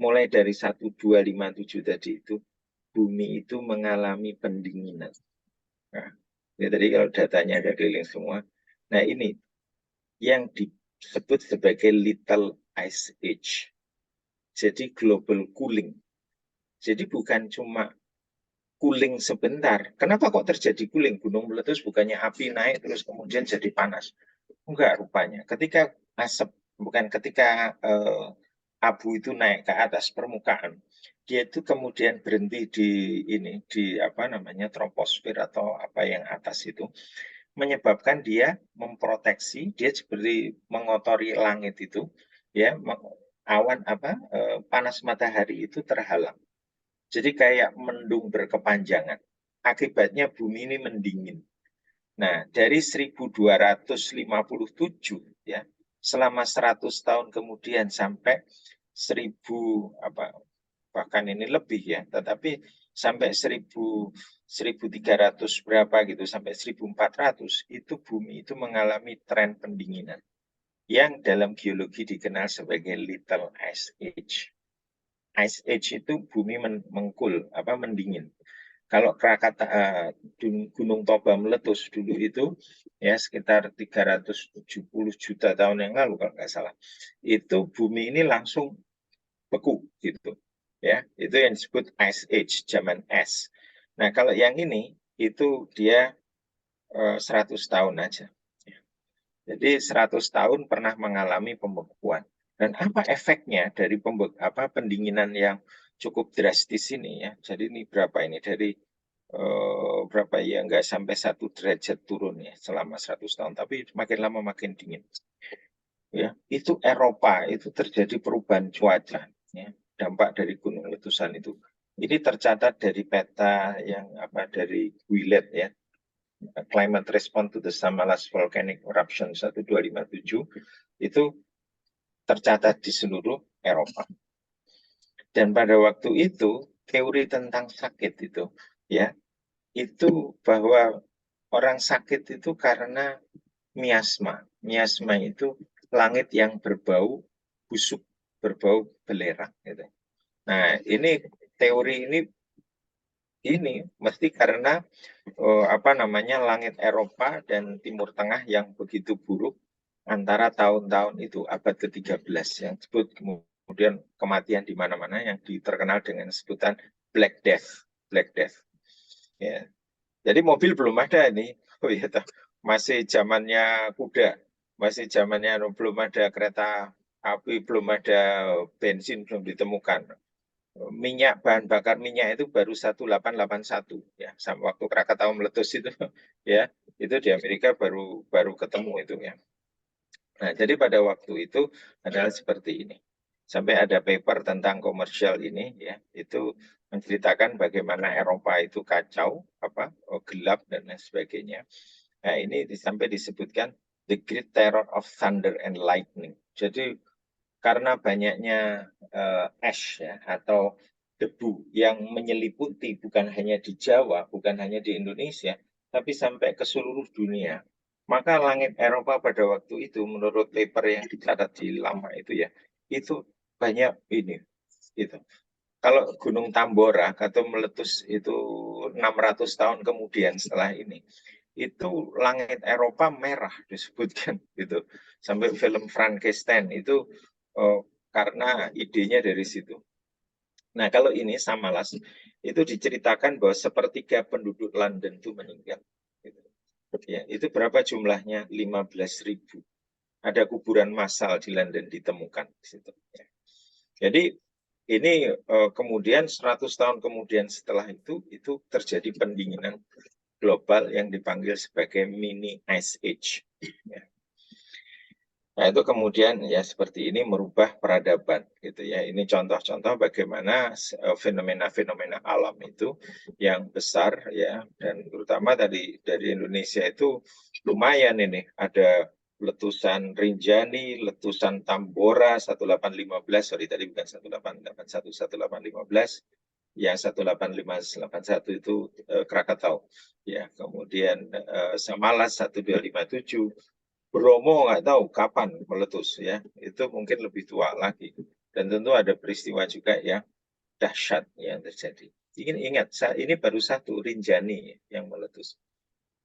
mulai dari 1257 tadi itu, bumi itu mengalami pendinginan. Nah, Ya, tadi kalau datanya ada keliling semua. Nah, ini yang disebut sebagai Little Ice Age. Jadi global cooling. Jadi bukan cuma cooling sebentar. Kenapa kok terjadi cooling? Gunung meletus bukannya api naik terus kemudian jadi panas. Enggak rupanya. Ketika abu itu naik ke atas permukaan, dia itu kemudian berhenti di troposfer atau apa yang atas itu, menyebabkan dia memproteksi, dia seperti mengotori langit itu, ya, panas matahari itu terhalang. Jadi kayak mendung berkepanjangan. Akibatnya bumi ini mendingin. Nah, dari 1257 ya, selama 100 tahun kemudian sampai 1000 bahkan ini lebih ya, tetapi sampai 1300 berapa gitu sampai 1400 itu bumi itu mengalami tren pendinginan yang dalam geologi dikenal sebagai Little Ice Age. Ice Age itu bumi mendingin. Kalau Gunung Toba meletus dulu itu ya sekitar 370 juta tahun yang lalu kalau nggak salah, itu bumi ini langsung beku gitu ya, itu yang disebut Ice Age, zaman es. Nah kalau yang ini itu dia 100 tahun aja. Jadi 100 tahun pernah mengalami pembekuan. Dan apa efeknya dari pendinginan yang cukup drastis ini ya? Jadi ini berapa ini dari berapa ya, nggak sampai 1 derajat turun ya selama 100 tahun, tapi makin lama makin dingin. Ya, itu Eropa itu terjadi perubahan cuaca ya, dampak dari gunung letusan itu. Ini tercatat dari peta yang dari Willet ya. Climate Response to the Samalas Volcanic Eruption 1257 itu tercatat di seluruh Eropa. Dan pada waktu itu teori tentang sakit itu ya, itu bahwa orang sakit itu karena miasma. Miasma itu langit yang berbau busuk, berbau belerang gitu. Nah, ini teori ini mesti karena langit Eropa dan Timur Tengah yang begitu buruk antara tahun-tahun itu abad ke-13 yang disebut kemudian kematian di mana-mana yang terkenal dengan sebutan Black Death. Black Death. Ya. Jadi mobil belum ada ini. Oh ya, masih zamannya kuda, masih zamannya belum ada kereta api, belum ada bensin, belum ditemukan. Minyak, bahan bakar minyak itu baru 1881 ya, sama waktu Krakatau meletus itu ya, itu di Amerika baru ketemu itu ya. Nah, jadi pada waktu itu adalah seperti ini. Sampai ada paper tentang komersial ini ya, itu menceritakan bagaimana Eropa itu kacau, gelap dan lain sebagainya. Nah, ini sampai disebutkan the great terror of thunder and lightning. Jadi karena banyaknya ash ya, atau debu yang menyeliputi bukan hanya di Jawa, bukan hanya di Indonesia, tapi sampai ke seluruh dunia. Maka langit Eropa pada waktu itu, menurut paper yang dicatat di lama itu ya, itu banyak ini. Gitu. Kalau Gunung Tambora atau meletus itu 600 tahun kemudian setelah ini, itu langit Eropa merah disebutkan gitu. Sampai film Frankenstein itu karena idenya dari situ. Nah, kalau ini Samalas itu diceritakan bahwa sepertiga penduduk London itu meninggal. Gitu. Ya, itu berapa jumlahnya? 15.000. Ada kuburan massal di London ditemukan di situ. Ya. Jadi ini kemudian 100 tahun kemudian setelah itu terjadi pendinginan global yang dipanggil sebagai mini ice age. Ya. Nah, itu kemudian ya seperti ini merubah peradaban gitu ya. Ini contoh-contoh bagaimana fenomena-fenomena alam itu yang besar ya, dan terutama dari Indonesia itu lumayan ini, ada letusan Rinjani, letusan Tambora 1815, sorry tadi bukan 1881, 1815, yang 18581 itu Krakatau ya, kemudian Samalas 1257, Bromo nggak tahu kapan meletus ya, itu mungkin lebih tua lagi, dan tentu ada peristiwa juga yang dahsyat yang terjadi. Ingat, ini baru satu Rinjani yang meletus.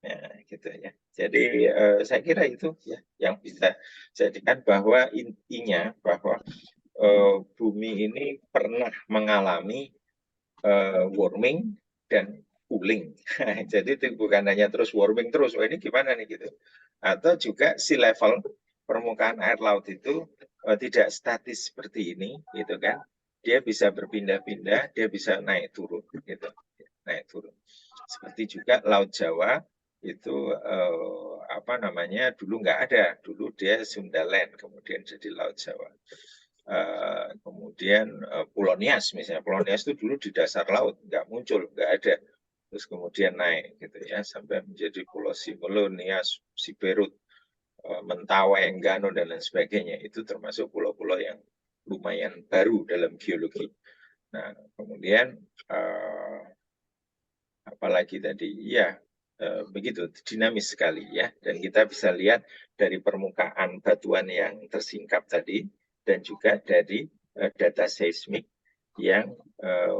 Ya, gitu ya. Jadi saya kira itu ya yang bisa jadikan bahwa intinya bahwa bumi ini pernah mengalami warming dan cooling. Jadi itu bukan hanya terus warming terus, oh ini gimana nih gitu. Atau juga sea level permukaan air laut itu tidak statis seperti ini, gitu kan? Dia bisa berpindah-pindah, dia bisa naik turun, gitu, naik turun. Seperti juga Laut Jawa itu apa namanya dulu nggak ada, dulu dia Sundaland, kemudian jadi Laut Jawa. Kemudian Pulau Nias misalnya, Pulau Nias itu dulu di dasar laut, nggak muncul, nggak ada, terus kemudian naik gitu ya sampai menjadi Pulau Simelu, Nias, Siberut, Mentawai, Enggano dan lain sebagainya. Itu termasuk pulau-pulau yang lumayan baru dalam geologi. Nah kemudian apalagi tadi ya begitu dinamis sekali ya, dan kita bisa lihat dari permukaan batuan yang tersingkap tadi dan juga dari data seismik yang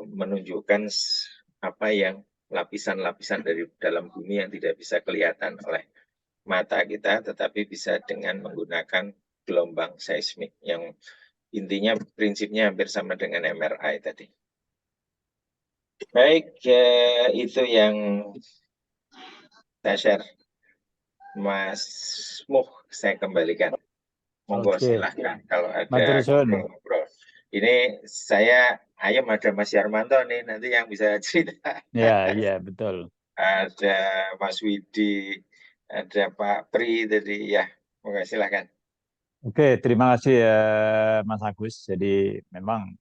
menunjukkan apa yang lapisan-lapisan dari dalam bumi yang tidak bisa kelihatan oleh mata kita, tetapi bisa dengan menggunakan gelombang seismik yang intinya prinsipnya hampir sama dengan MRI tadi. Baik, itu yang saya share. Mas Muh, saya kembalikan. Monggo Oke. silahkan kalau Matur ada suwun. ngobrol-ngobrol. Ini saya ayam ada Mas Yarmanto nih, nanti yang bisa cerita. Ya, iya betul. Ada Mas Widi, ada Pak Pri tadi, ya. Monggo silahkan. Oke, terima kasih Mas Agus. Jadi memang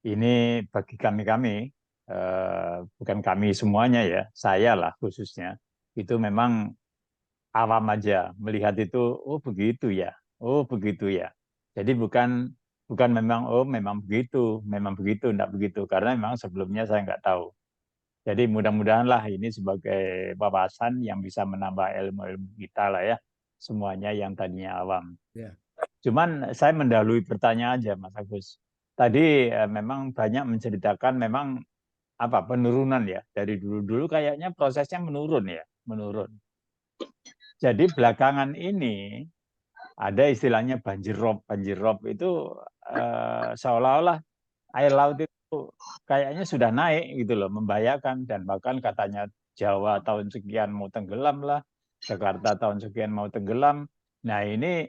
ini bagi kami-kami, bukan kami semuanya ya, saya lah khususnya, itu memang awam aja melihat itu, oh begitu ya, oh begitu ya. Jadi bukan bukan memang oh memang begitu, enggak begitu, karena memang sebelumnya saya nggak tahu. Jadi mudah-mudahanlah ini sebagai wawasan yang bisa menambah ilmu-ilmu kita lah ya, semuanya yang tadinya awam. Ya. Cuman saya mendahului pertanyaan aja Mas Agus. Tadi memang banyak menceritakan memang apa penurunan ya, dari dulu-dulu kayaknya prosesnya menurun ya, menurun. Jadi belakangan ini ada istilahnya banjir rob. Banjir rob itu seolah-olah air laut itu kayaknya sudah naik gitu loh, membahayakan, dan bahkan katanya Jawa tahun sekian mau tenggelam lah, Jakarta tahun sekian mau tenggelam. Nah ini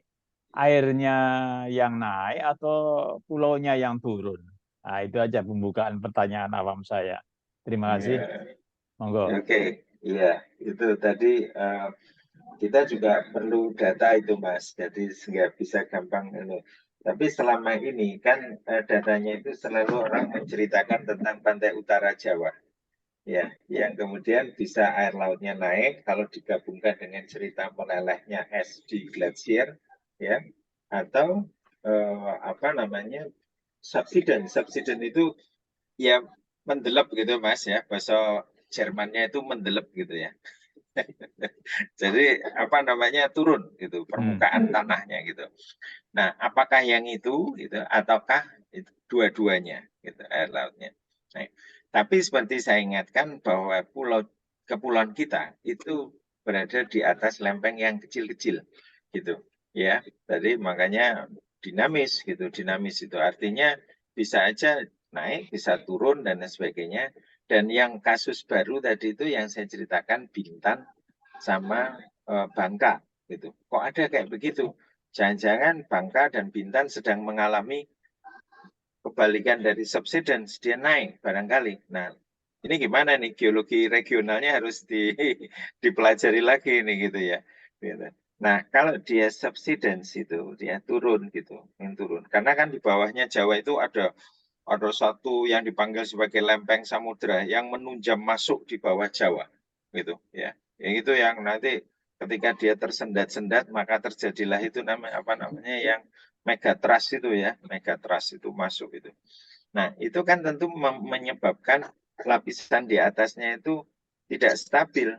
airnya yang naik atau pulaunya yang turun? Nah itu aja pembukaan pertanyaan awam saya. Terima kasih. Ya, Monggo. Oke, iya itu tadi kita juga perlu data itu Mas, jadi nggak bisa gampang ini. Tapi selama ini kan datanya itu selalu orang menceritakan tentang pantai utara Jawa, ya, yang kemudian bisa air lautnya naik kalau digabungkan dengan cerita melelehnya es di glasier, ya, atau apa namanya subsiden. Subsiden itu ya mendelep gitu Mas ya, bahasa Jermannya itu mendelep gitu ya. Jadi apa namanya turun gitu permukaan tanahnya gitu. Nah, apakah yang itu gitu ataukah itu dua-duanya gitu air lautnya. Nah, tapi seperti saya ingatkan bahwa kepulauan kita itu berada di atas lempeng yang kecil-kecil gitu ya. Jadi makanya dinamis gitu. Dinamis itu artinya bisa aja naik, bisa turun dan lain sebagainya. Dan yang kasus baru tadi itu yang saya ceritakan Bintan sama Bangka gitu. Kok ada kayak begitu? Jangan-jangan Bangka dan Bintan sedang mengalami kebalikan dari subsidence, dia naik barangkali. Nah, ini gimana nih geologi regionalnya harus dipelajari lagi nih gitu ya. Gitu. Nah, kalau dia subsidence itu dia turun gitu, yang turun. Karena kan di bawahnya Jawa itu ada satu yang dipanggil sebagai lempeng samudra yang menunjam masuk di bawah Jawa gitu ya. Yang itu yang nanti ketika dia tersendat-sendat maka terjadilah itu namanya apa namanya yang megatrust itu ya, megatrust itu masuk itu. Nah, itu kan tentu menyebabkan lapisan di atasnya itu tidak stabil.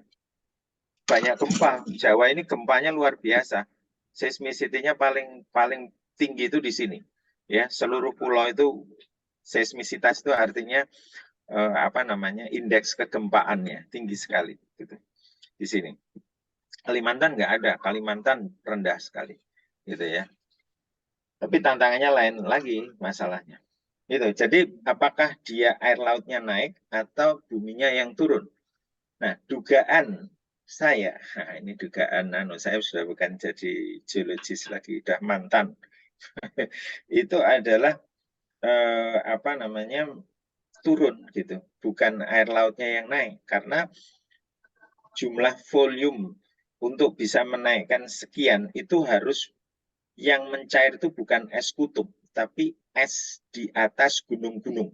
Banyak gempa. Jawa ini gempanya luar biasa. Seismicity-nya paling tinggi itu di sini. Ya, seluruh pulau itu seismisitas itu artinya apa namanya indeks kegempaannya tinggi sekali gitu di sini. Kalimantan nggak ada, Kalimantan rendah sekali, gitu ya. Tapi tantangannya lain lagi masalahnya. Gitu. Jadi apakah dia air lautnya naik atau buminya yang turun? Nah, dugaan saya, nah ini dugaan saya sudah bukan jadi geologis lagi, udah mantan. Itu adalah apa namanya turun gitu, bukan air lautnya yang naik karena jumlah volume untuk bisa menaikkan sekian itu harus yang mencair itu bukan es kutub, tapi es di atas gunung-gunung.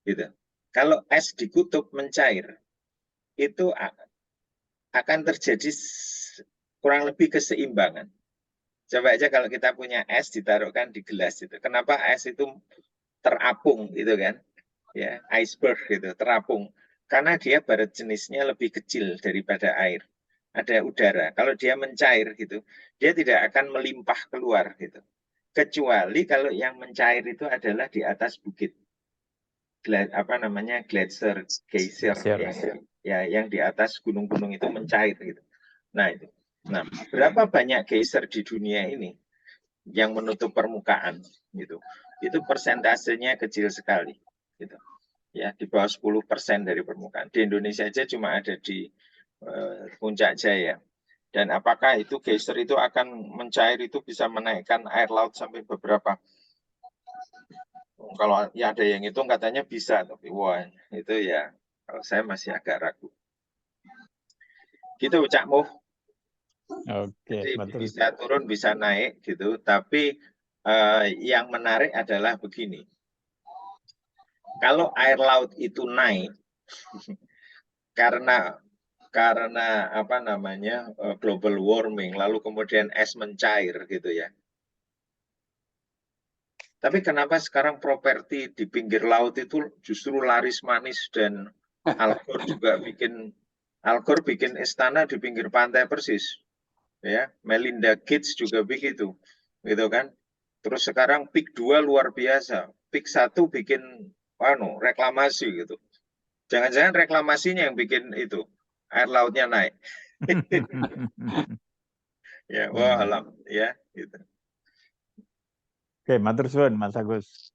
Gitu. Kalau es di kutub mencair, itu akan terjadi kurang lebih keseimbangan. Coba aja kalau kita punya es ditaruhkan di gelas itu. Kenapa es itu terapung gitu kan? Ya, iceberg gitu, terapung. Karena dia barat jenisnya lebih kecil daripada air. Ada udara. Kalau dia mencair gitu, dia tidak akan melimpah keluar gitu. Kecuali kalau yang mencair itu adalah di atas bukit. Apa namanya? Geyser ya, yang di atas gunung-gunung itu mencair gitu. Nah, itu. Nah, berapa banyak geyser di dunia ini yang menutup permukaan gitu. Itu persentasenya kecil sekali gitu. Ya, di bawah 10% dari permukaan. Di Indonesia aja cuma ada di Puncak Jaya. Dan apakah itu geyser itu akan mencair itu bisa menaikkan air laut sampai beberapa? Kalau ya ada yang hitung katanya bisa, tapi wah itu ya kalau saya masih agak ragu. Gitu Cak Muh. Oke, Jadi betul. bisa turun bisa naik gitu, tapi yang menarik adalah begini. Kalau air laut itu naik karena apa namanya global warming, lalu kemudian es mencair gitu ya. Tapi kenapa sekarang properti di pinggir laut itu justru laris manis dan Al Gore bikin istana di pinggir pantai persis, ya. Melinda Gates juga begitu, gitu kan. Terus sekarang PIK 2 luar biasa, PIK 1 bikin reklamasi gitu. Jangan-jangan reklamasinya yang bikin itu air lautnya naik. Ya, wah alam ya gitu. Oke, matur suwun Mas Agus.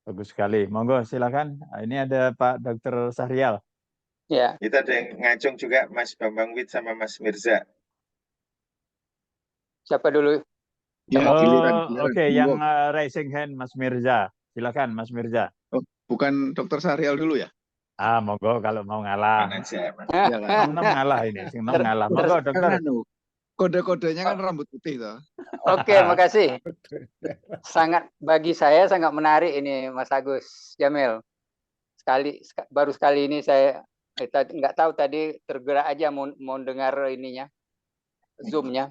Bagus sekali. Monggo silakan. Ini ada Pak Dr. Sahrial. Ya, Kita ada yang ngacung juga Mas Bambang Wit sama Mas Mirza. siapa dulu? Ya, Oh, giliran. oke, yang raising hand Mas Mirza. Silakan Mas Mirza. Oh, bukan Dokter Sahrial dulu ya? Monggo kalau mau ngalah. Mana aja, Mas. Ya kan? Nom ngalah ini, sing nom ngalah. Monggo dokter. Kode-kodenya kan rambut putih toh. Oke, makasih. Bagi saya sangat menarik ini Mas Agus Jamil. Baru sekali ini saya nggak tahu tadi tergerak aja mau dengar ininya Zoom-nya.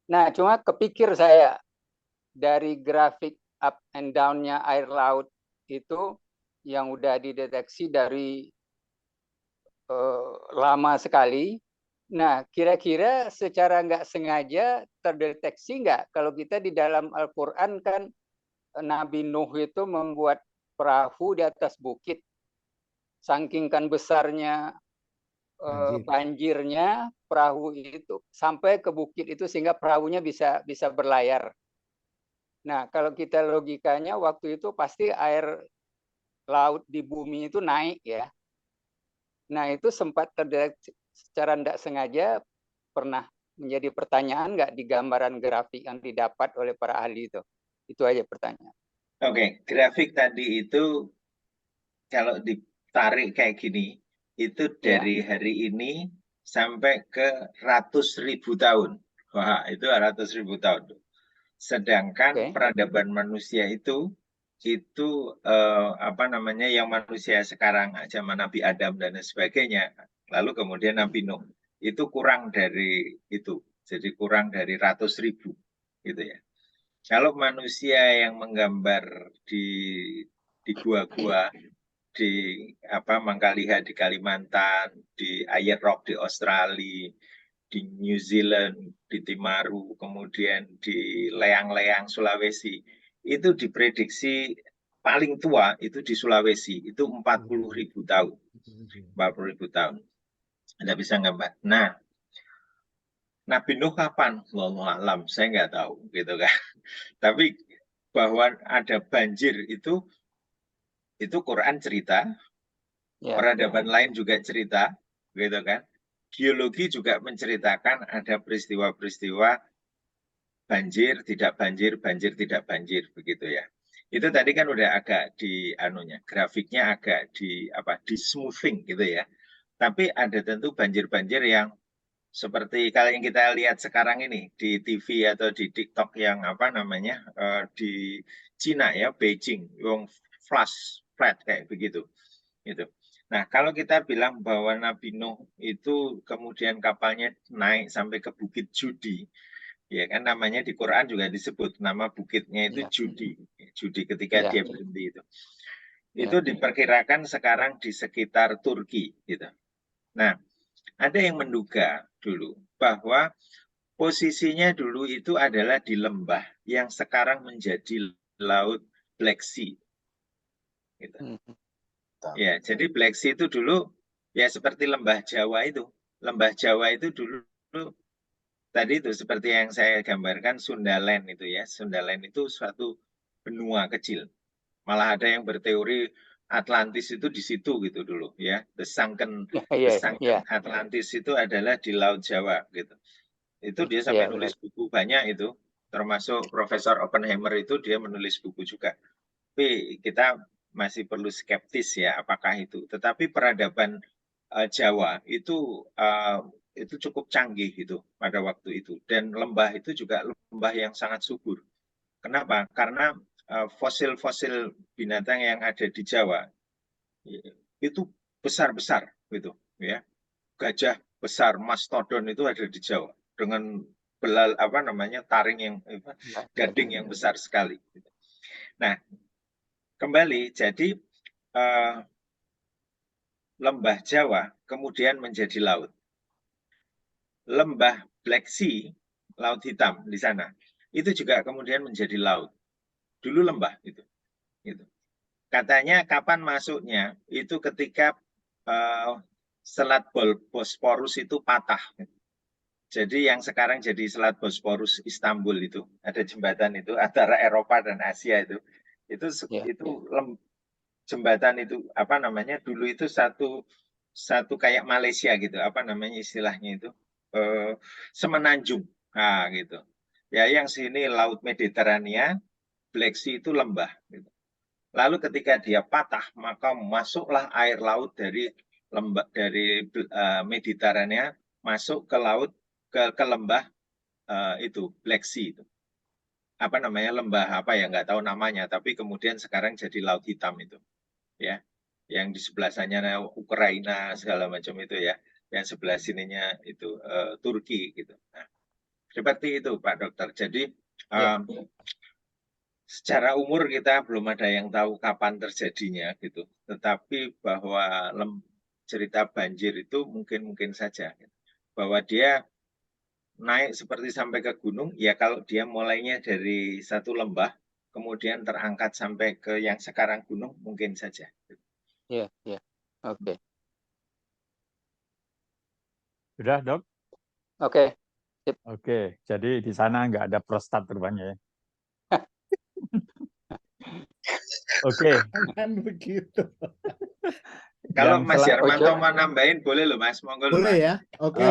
Nah, cuma kepikir saya dari grafik up and down-nya air laut itu yang udah dideteksi dari lama sekali. Nah, kira-kira secara nggak sengaja terdeteksi nggak kalau kita di dalam Al-Quran kan Nabi Nuh itu membuat perahu di atas bukit. Saking kan besarnya banjirnya, perahu itu sampai ke bukit itu sehingga perahunya bisa berlayar. Nah, kalau kita logikanya waktu itu pasti air laut di bumi itu naik ya. Nah, itu sempat terdeteksi secara tidak sengaja pernah menjadi pertanyaan nggak di gambaran grafik yang didapat oleh para ahli itu? Itu aja pertanyaan. Oke, grafik tadi itu kalau ditarik kayak gini, itu dari hari ini sampai ke ratus ribu tahun. Wah, itu ratus ribu tahun. Sedangkan peradaban manusia itu apa namanya yang manusia sekarang zaman Nabi Adam dan sebagainya, lalu kemudian Nabi Nuh itu kurang dari itu, jadi kurang dari ratus ribu gitu ya. Kalau manusia yang menggambar di gua-gua di Mangkalihat di Kalimantan, di Ayeyar Rock di Australia, di New Zealand, di Timaru, kemudian di Leang-Leang Sulawesi, itu diprediksi paling tua itu di Sulawesi, itu 40.000 tahun. 40.000 tahun. Anda bisa gambar. Nah, Nabi Nuh kapan? Wallahu a'lam, saya nggak tahu gitu kan. Tapi bahwa ada banjir itu Quran cerita, Ya. peradaban lain juga cerita, gitu kan. Geologi juga menceritakan ada peristiwa-peristiwa banjir, tidak banjir, banjir, tidak banjir, begitu ya. Itu tadi kan udah agak di anunya, grafiknya agak di smoothing gitu ya. Tapi ada tentu banjir-banjir yang seperti kalau yang kita lihat sekarang ini di TV atau di TikTok yang di Cina ya, Beijing, yang flat kayak begitu. Gitu. Nah, kalau kita bilang bahwa Nabi Nuh itu kemudian kapalnya naik sampai ke Bukit Judi, ya kan namanya di Quran juga disebut nama bukitnya itu Judi ketika dia berhenti itu. Itu diperkirakan sekarang di sekitar Turki gitu. Nah, ada yang menduga dulu bahwa posisinya dulu itu adalah di lembah yang sekarang menjadi laut Black Sea. Gitu. Ya, jadi Black Sea itu dulu ya seperti lembah Jawa itu. Lembah Jawa itu dulu tadi itu seperti yang saya gambarkan Sundaland itu ya. Sundaland itu suatu benua kecil. Malah ada yang berteori Atlantis itu di situ gitu dulu ya. The sunken Atlantis itu adalah di Laut Jawa gitu. Itu dia sampai nulis buku banyak itu, termasuk Profesor Oppenheimer itu dia menulis buku juga. Tapi kita masih perlu skeptis ya apakah itu. Tetapi peradaban Jawa itu cukup canggih gitu pada waktu itu, dan lembah itu juga lembah yang sangat subur. Kenapa? Karena fosil-fosil binatang yang ada di Jawa itu besar-besar gitu ya. Gajah besar, mastodon itu ada di Jawa dengan taring yang gading yang besar sekali. Nah, kembali jadi lembah Jawa kemudian menjadi laut. Lembah Black Sea, Laut Hitam di sana, itu juga kemudian menjadi laut. Dulu lembah itu. Gitu. Katanya kapan masuknya? Itu ketika Selat Bosporus itu patah. Jadi yang sekarang jadi Selat Bosporus Istanbul itu, ada jembatan itu antara Eropa dan Asia itu jembatan itu dulu itu satu kayak Malaysia gitu, istilahnya itu semenanjung, gitu. Ya yang sini Laut Mediterania, Black Sea itu lembah. Gitu. Lalu ketika dia patah, maka masuklah air laut dari Mediterania masuk ke laut ke lembah itu Black Sea itu. Lembah nggak tahu namanya, tapi kemudian sekarang jadi Laut Hitam itu. Ya. Yang di sebelah sana Ukraina segala macam itu ya. Yang sebelah sininya itu Turki gitu. Nah, seperti itu Pak Dokter. Jadi secara umur kita belum ada yang tahu kapan terjadinya gitu. Tetapi bahwa cerita banjir itu mungkin saja. Bahwa dia naik seperti sampai ke gunung, ya kalau dia mulainya dari satu lembah, kemudian terangkat sampai ke yang sekarang gunung, mungkin saja. Iya. Oke. Sudah, Dok? Oke. Oke, jadi di sana nggak ada prostat rupanya ya. Oke. Kan begitu. Kalau Mas Yarmanto mau nambahin boleh loh Mas, monggo. Boleh ya. Oke.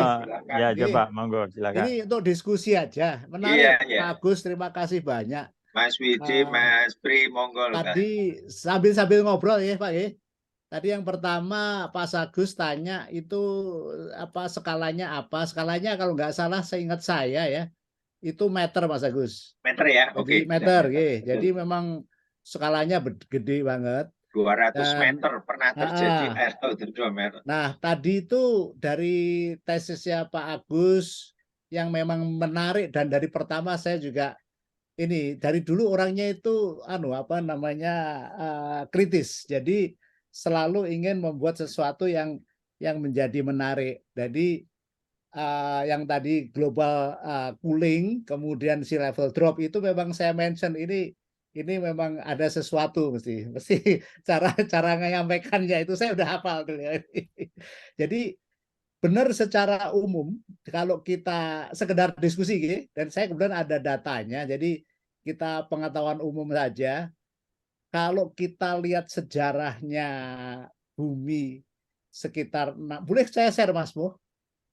Ya coba, monggo silakan. Ini untuk diskusi aja. Menarik Pak Agus, terima kasih banyak. Mas Widi, Mas Pri, monggo. Tadi sambil ngobrol ya Pak ya. Tadi yang pertama Pak Agus tanya itu skalanya apa? Skalanya kalau nggak salah seingat saya ya, itu meter Mas Agus. Meter ya, oke. Meter, ya. Jadi memang skalanya gede banget. 200 meter pernah terjadi air laut 2 meter. Nah, tadi itu dari tesisnya Pak Agus yang memang menarik, dan dari pertama saya juga dari dulu orangnya itu kritis. Jadi selalu ingin membuat sesuatu yang menjadi menarik. Jadi yang tadi global cooling, kemudian sea level drop itu memang saya mention ini memang ada sesuatu mesti cara menyampaikannya itu saya udah hafal dulu. Jadi benar secara umum kalau kita sekedar diskusi gitu, dan saya kemudian ada datanya, jadi kita pengetahuan umum saja. Kalau kita lihat sejarahnya bumi sekitar, boleh saya share Mas Mo?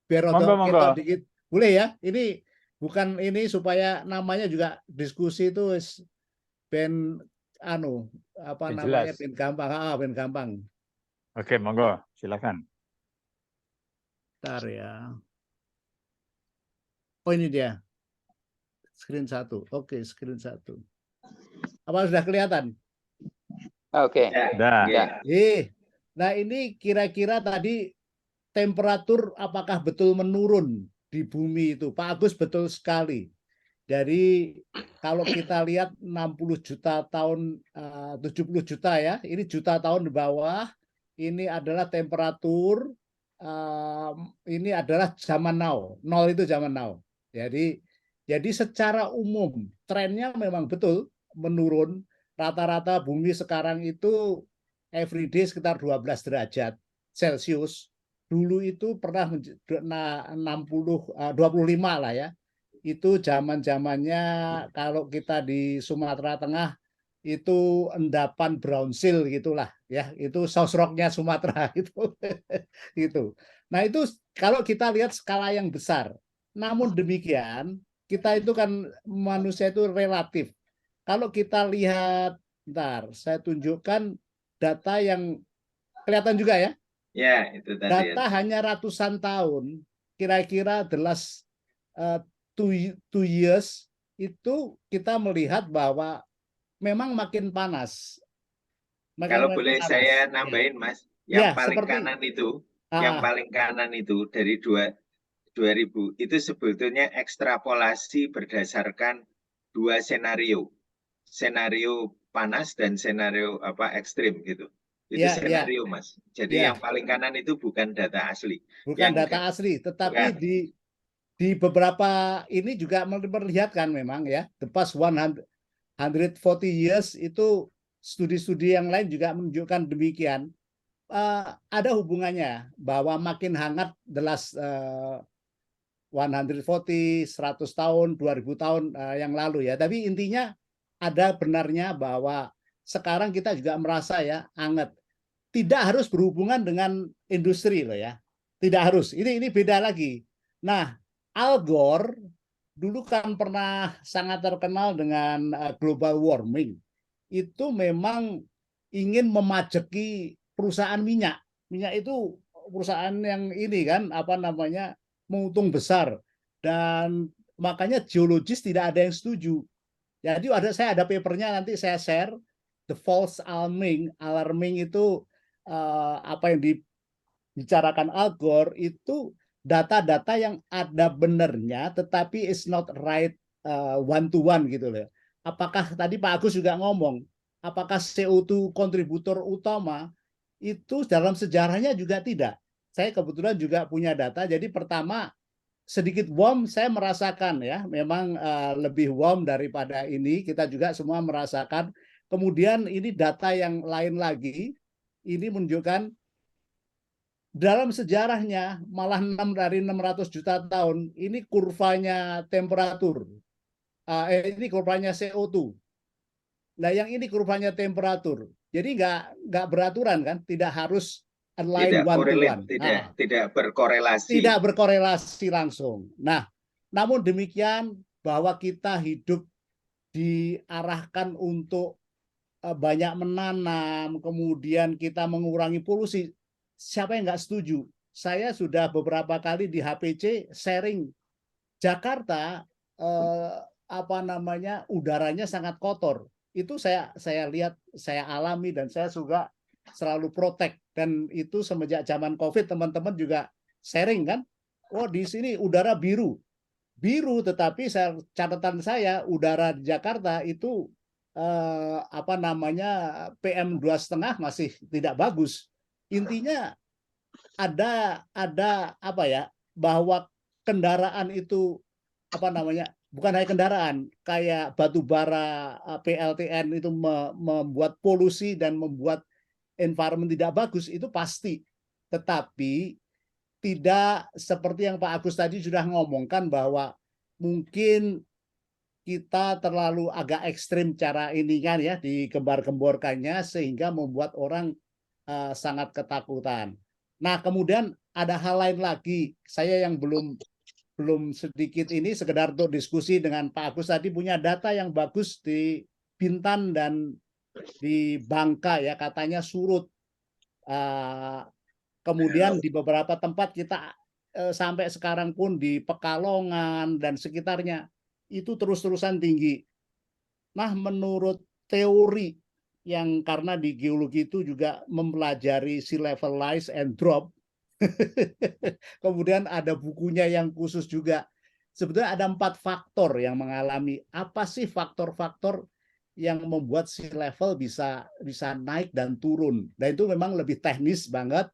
Biar Monggo, kita monggo. dikit, boleh ya? Ini bukan ini supaya namanya juga diskusi itu ben apa Ben namanya, jelas. ben gampang, ben gampang. Oke, monggo, silakan. Bentar ya. Oh ini dia. Screen 1. Oke, screen 1. Apa sudah kelihatan? Oke. Dah. Ya. Nah ini kira-kira tadi temperatur apakah betul menurun di bumi itu? Pak Agus betul sekali. Jadi kalau kita lihat 60 juta tahun, 70 juta ya, ini juta tahun di bawah, ini adalah temperatur, ini adalah zaman now, 0 itu zaman now. Jadi secara umum trennya memang betul menurun. Rata-rata bumi sekarang itu everyday sekitar 12 derajat Celcius. Dulu itu pernah 25 lah ya. Itu zaman-zamannya kalau kita di Sumatera Tengah itu endapan brown seal gitulah ya, itu saus rocknya Sumatera itu gitu. Nah itu kalau kita lihat skala yang besar. Namun demikian kita itu kan manusia itu relatif. Kalau kita lihat, bentar saya tunjukkan data yang kelihatan juga ya. Ya, itu tadi. Data hanya ratusan tahun, kira-kira the last 2 years itu kita melihat bahwa memang makin panas. Kalau boleh saya nambahin, Mas, yang paling kanan itu, yang paling kanan itu dari 2000 itu sebetulnya ekstrapolasi berdasarkan 2 senario panas dan senario ekstrim gitu. Itu senario, Mas. Jadi yang paling kanan itu bukan data asli. Bukan data asli, tetapi di beberapa ini juga memperlihatkan memang ya, the past 140 years itu studi-studi yang lain juga menunjukkan demikian. Ada hubungannya bahwa makin hangat the last 140, 100 tahun, 2000 tahun yang lalu ya. Tapi intinya ada benarnya bahwa sekarang kita juga merasa ya hangat. Tidak harus berhubungan dengan industri loh ya. Tidak harus. Ini beda lagi. Nah, Al Gore dulu kan pernah sangat terkenal dengan global warming. Itu memang ingin memajeki perusahaan minyak. Minyak itu perusahaan yang ini kan menguntung besar, dan makanya geologis tidak ada yang setuju. Jadi saya ada papernya, nanti saya share, the false alarming itu apa yang dibicarakan Al Gore itu data-data yang ada benernya tetapi is not right one to one gitu loh. Apakah tadi Pak Agus juga ngomong, apakah CO2 kontributor utama? Itu dalam sejarahnya juga tidak. Saya kebetulan juga punya data. Jadi pertama sedikit warm saya merasakan ya, memang lebih warm daripada ini, kita juga semua merasakan. Kemudian ini data yang lain lagi, ini menunjukkan dalam sejarahnya malah dari 600 juta tahun ini kurvanya temperatur, ini kurvanya CO2. Nah yang ini kurvanya temperatur, jadi nggak beraturan kan, tidak harus align one to one, tidak berkorelasi. Tidak berkorelasi langsung. Nah, namun demikian bahwa kita hidup diarahkan untuk banyak menanam, kemudian kita mengurangi polusi. Siapa yang nggak setuju? Saya sudah beberapa kali di HPC sharing Jakarta udaranya sangat kotor. Itu saya lihat, saya alami, dan saya juga selalu protect. Dan itu semenjak zaman COVID teman-teman juga sharing kan. Oh di sini udara biru, tetapi catatan saya udara di Jakarta itu PM2,5 masih tidak bagus. Intinya ada bahwa kendaraan itu bukan hanya kendaraan, kayak batu bara, PLTN itu membuat polusi dan membuat environment tidak bagus, itu pasti. Tetapi tidak seperti yang Pak Agus tadi sudah ngomongkan bahwa mungkin kita terlalu agak ekstrim cara ini kan ya digembar-gemborkannya sehingga membuat orang sangat ketakutan. Nah, kemudian ada hal lain lagi. Saya yang belum sedikit ini sekedar untuk diskusi dengan Pak Agus tadi punya data yang bagus di Bintan dan di Bangka ya, katanya surut. Kemudian di beberapa tempat kita sampai sekarang pun di Pekalongan dan sekitarnya itu terus-terusan tinggi. Nah, menurut teori yang karena di geologi itu juga mempelajari sea level rise and drop, kemudian ada bukunya yang khusus juga. Sebetulnya ada 4 faktor yang mengalami. Apa sih faktor-faktor yang membuat sea level bisa naik dan turun? Dan itu memang lebih teknis banget.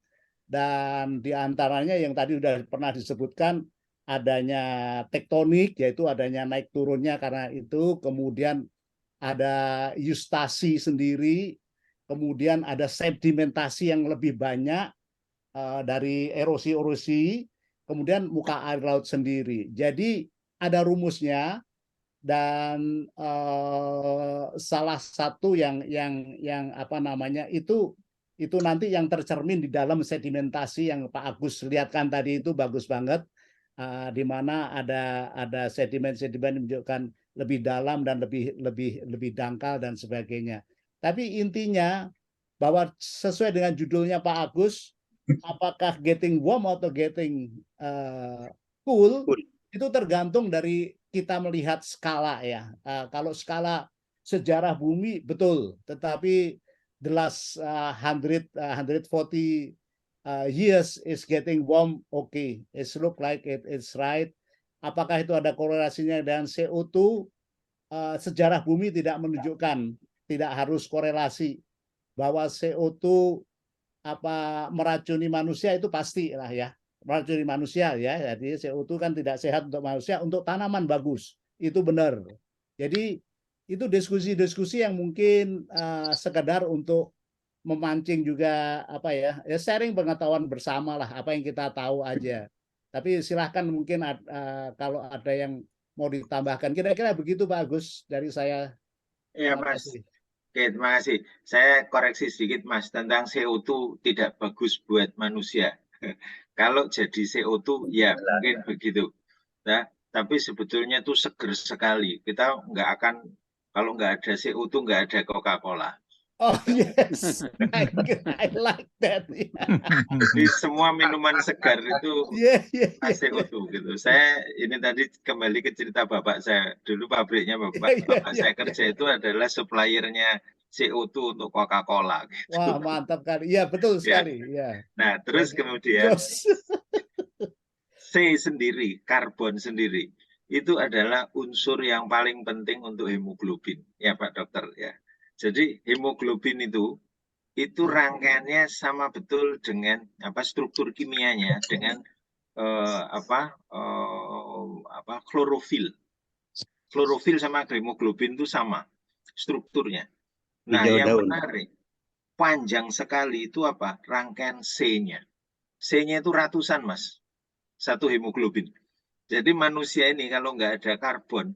Dan diantaranya yang tadi sudah pernah disebutkan, adanya tektonik, yaitu adanya naik turunnya karena itu, kemudian ada eustasi sendiri, kemudian ada sedimentasi yang lebih banyak dari erosi-erosi, kemudian muka air laut sendiri. Jadi ada rumusnya, dan salah satu yang apa namanya itu nanti yang tercermin di dalam sedimentasi yang Pak Agus lihatkan tadi itu bagus banget. Di mana ada sedimen-sedimen menunjukkan lebih dalam dan lebih dangkal dan sebagainya. Tapi intinya bahwa sesuai dengan judulnya Pak Agus, apakah getting warm atau getting cool itu tergantung dari kita melihat skala ya. Kalau skala sejarah bumi betul, tetapi the last 140 years is getting warm, okay, it's look like it's right. Apakah itu ada korelasinya dengan CO2? Sejarah bumi tidak menunjukkan, tidak harus korelasi bahwa CO2 meracuni manusia itu pasti lah ya, meracuni manusia ya. Jadi CO2 kan tidak sehat untuk manusia, untuk tanaman bagus, itu benar. Jadi itu diskusi-diskusi yang mungkin sekedar untuk memancing juga sharing pengetahuan bersama lah, apa yang kita tahu aja. Tapi silahkan mungkin kalau ada yang mau ditambahkan. Kira-kira begitu Pak Agus dari saya. Iya Mas. Oke, terima kasih. Saya koreksi sedikit Mas tentang CO2 tidak bagus buat manusia. Kalau jadi CO2 ya mungkin begitu. Nah, tapi sebetulnya itu seger sekali. Kita nggak akan, kalau nggak ada CO2 nggak ada Coca-Cola. Oh yes, I like that. Jadi semua minuman segar itu CO2 gitu. Saya ini tadi kembali ke cerita bapak saya. Dulu pabriknya bapak saya kerja itu adalah suppliernya CO2 untuk Coca-Cola. Gitu. Wah mantap kali. Iya betul sekali. Ya. Nah terus kemudian C sendiri, karbon sendiri, itu adalah unsur yang paling penting untuk hemoglobin, ya Pak Dokter ya. Jadi hemoglobin itu rangkaiannya sama betul dengan struktur kimianya dengan klorofil. Klorofil sama hemoglobin itu sama strukturnya. Nah, yang menarik, panjang sekali itu rangkaian C-nya. C-nya itu ratusan Mas, satu hemoglobin. Jadi manusia ini kalau nggak ada karbon,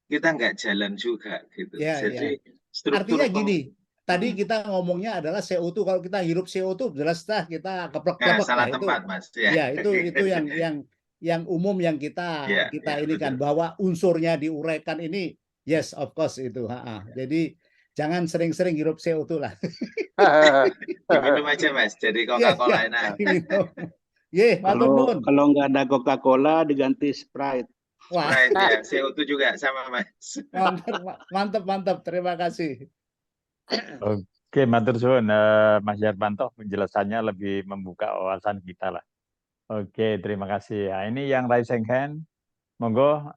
kita nggak jalan juga gitu. Jadi artinya gini, tadi kita ngomongnya adalah CO2. Kalau kita hirup CO2 jelas kita keplek-keplek. Salah tempat Mas. Ya itu yang umum yang kita ini kan, bahwa unsurnya diuraikan ini, yes of course itu. Jadi jangan sering-sering hirup CO2 lah. Minum aja Mas, jadi Coca-Cola enak. Kalau nggak ada Coca-Cola diganti Sprite. Wah. Ya, CO2 juga sama Mas. Mantap. Terima kasih. Oke, matur suwun Mas Yarmanto, penjelasannya lebih membuka wawasan kita lah. Oke, terima kasih. Nah, ini yang raising hand, monggo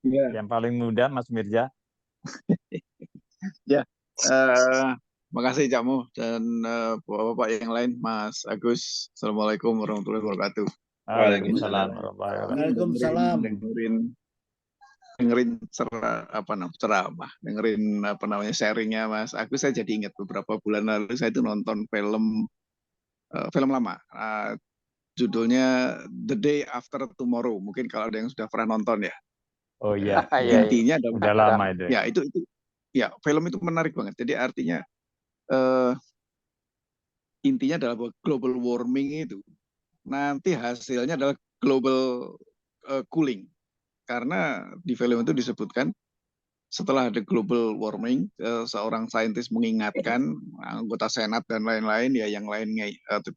yang paling muda Mas Mirza. Ya, makasih Cak Mo dan bapak-bapak yang lain, Mas Agus. Assalamualaikum warahmatullahi wabarakatuh. Waalaikumsalam. Dengerin ceramah, dengerin sharingnya Mas Agus. Saya jadi ingat beberapa bulan lalu saya itu nonton film lama, judulnya The Day After Tomorrow. Mungkin kalau ada yang sudah pernah nonton ya. Oh iya, Iya, iya. Intinya adalah udah lama itu. ya itu ya film itu menarik banget. Jadi artinya eh, intinya adalah bahwa global warming itu nanti hasilnya adalah global cooling. Karena di film itu disebutkan setelah ada global warming, seorang saintis mengingatkan anggota senat dan lain-lain ya, yang lain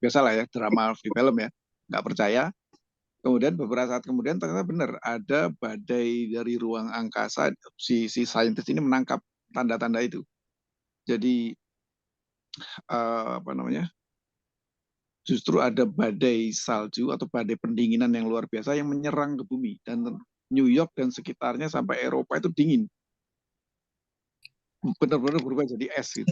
biasalah ya drama di film ya, nggak percaya. Kemudian beberapa saat kemudian ternyata benar ada badai dari ruang angkasa, si saintis ini menangkap tanda-tanda itu. Jadi apa namanya? Justru ada badai salju atau badai pendinginan yang luar biasa yang menyerang ke bumi, dan New York dan sekitarnya sampai Eropa itu dingin. Benar-benar berubah jadi es gitu.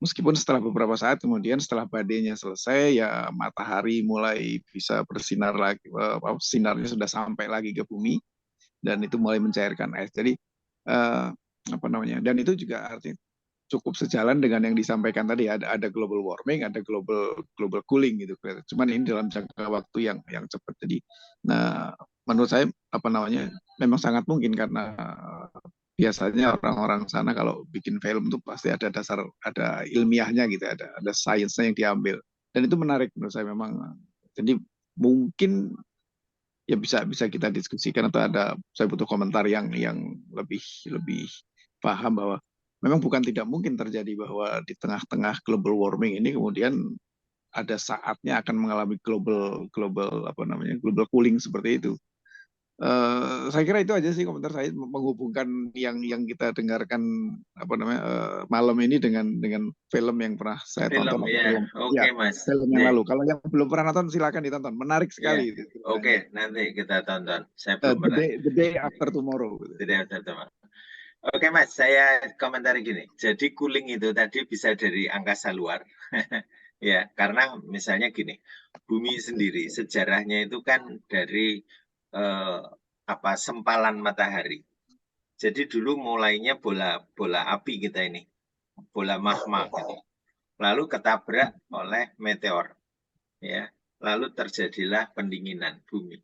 Meskipun setelah beberapa saat kemudian setelah badainya selesai ya matahari mulai bisa bersinar lagi, sinarnya sudah sampai lagi ke bumi dan itu mulai mencairkan es. Jadi apa namanya? Dan itu juga artinya cukup sejalan dengan yang disampaikan tadi, ada global warming, ada global cooling gitu. Cuman ini dalam jangka waktu yang cepat. Jadi nah menurut saya apa namanya? Memang sangat mungkin karena biasanya orang-orang sana kalau bikin film tuh pasti ada dasar, ada ilmiahnya gitu, ada sainsnya yang diambil. Dan itu menarik menurut saya memang. Jadi mungkin ya bisa kita diskusikan atau saya butuh komentar yang lebih paham bahwa memang bukan tidak mungkin terjadi bahwa di tengah-tengah global warming ini kemudian ada saatnya akan mengalami global cooling seperti itu. Saya kira itu aja sih komentar saya, menghubungkan yang kita dengarkan malam ini dengan film yang pernah saya tonton. Ya, oke Mas. Film yang lalu. Kalau yang belum pernah nonton silakan ditonton, menarik sekali. Ya. Oke, nanti kita tonton. Saya belum pernah. The Day After Tomorrow. The Day After Tomorrow. Oke Mas, saya komentari gini. Jadi cooling itu tadi bisa dari angkasa luar. Ya, karena misalnya gini, bumi sendiri sejarahnya itu kan dari sempalan matahari. Jadi dulu mulainya bola api kita ini, bola magma gitu. Lalu ketabrak oleh meteor, ya. Lalu terjadilah pendinginan bumi.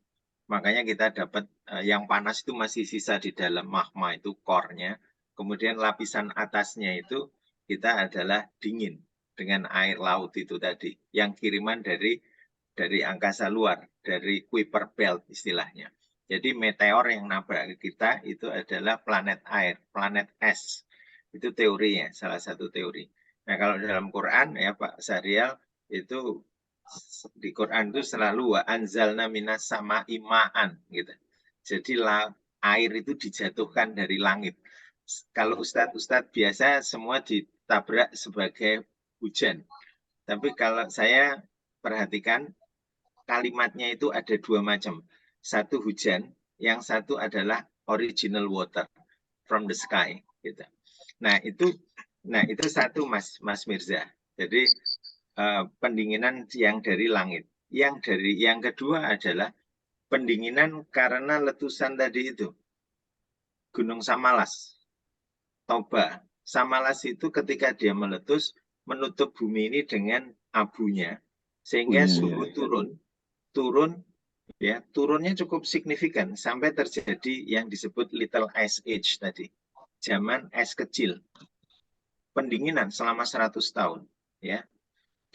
Makanya kita dapat yang panas itu masih sisa di dalam magma itu core-nya. Kemudian lapisan atasnya itu kita adalah dingin dengan air laut itu tadi, yang kiriman dari angkasa luar, dari Kuiper Belt istilahnya. Jadi meteor yang nabrak kita itu adalah planet air, planet es. Itu teorinya, salah satu teori. Nah kalau dalam Quran ya Pak Syahrial, itu di Quran itu selalu wa anzalna minas sama'i ma'an gitu. Jadi air itu dijatuhkan dari langit. Kalau ustadz biasa semua ditabrak sebagai hujan. Tapi kalau saya perhatikan kalimatnya itu ada dua macam. Satu hujan, yang satu adalah original water from the sky gitu. Nah, itu satu Mas Mirza. Jadi pendinginan yang dari langit. Yang kedua adalah pendinginan karena letusan tadi itu. Gunung Samalas, Toba. Samalas itu ketika dia meletus menutup bumi ini dengan abunya, sehingga suhu turunnya cukup signifikan sampai terjadi yang disebut Little Ice Age tadi, zaman es kecil, pendinginan selama 100 tahun, ya,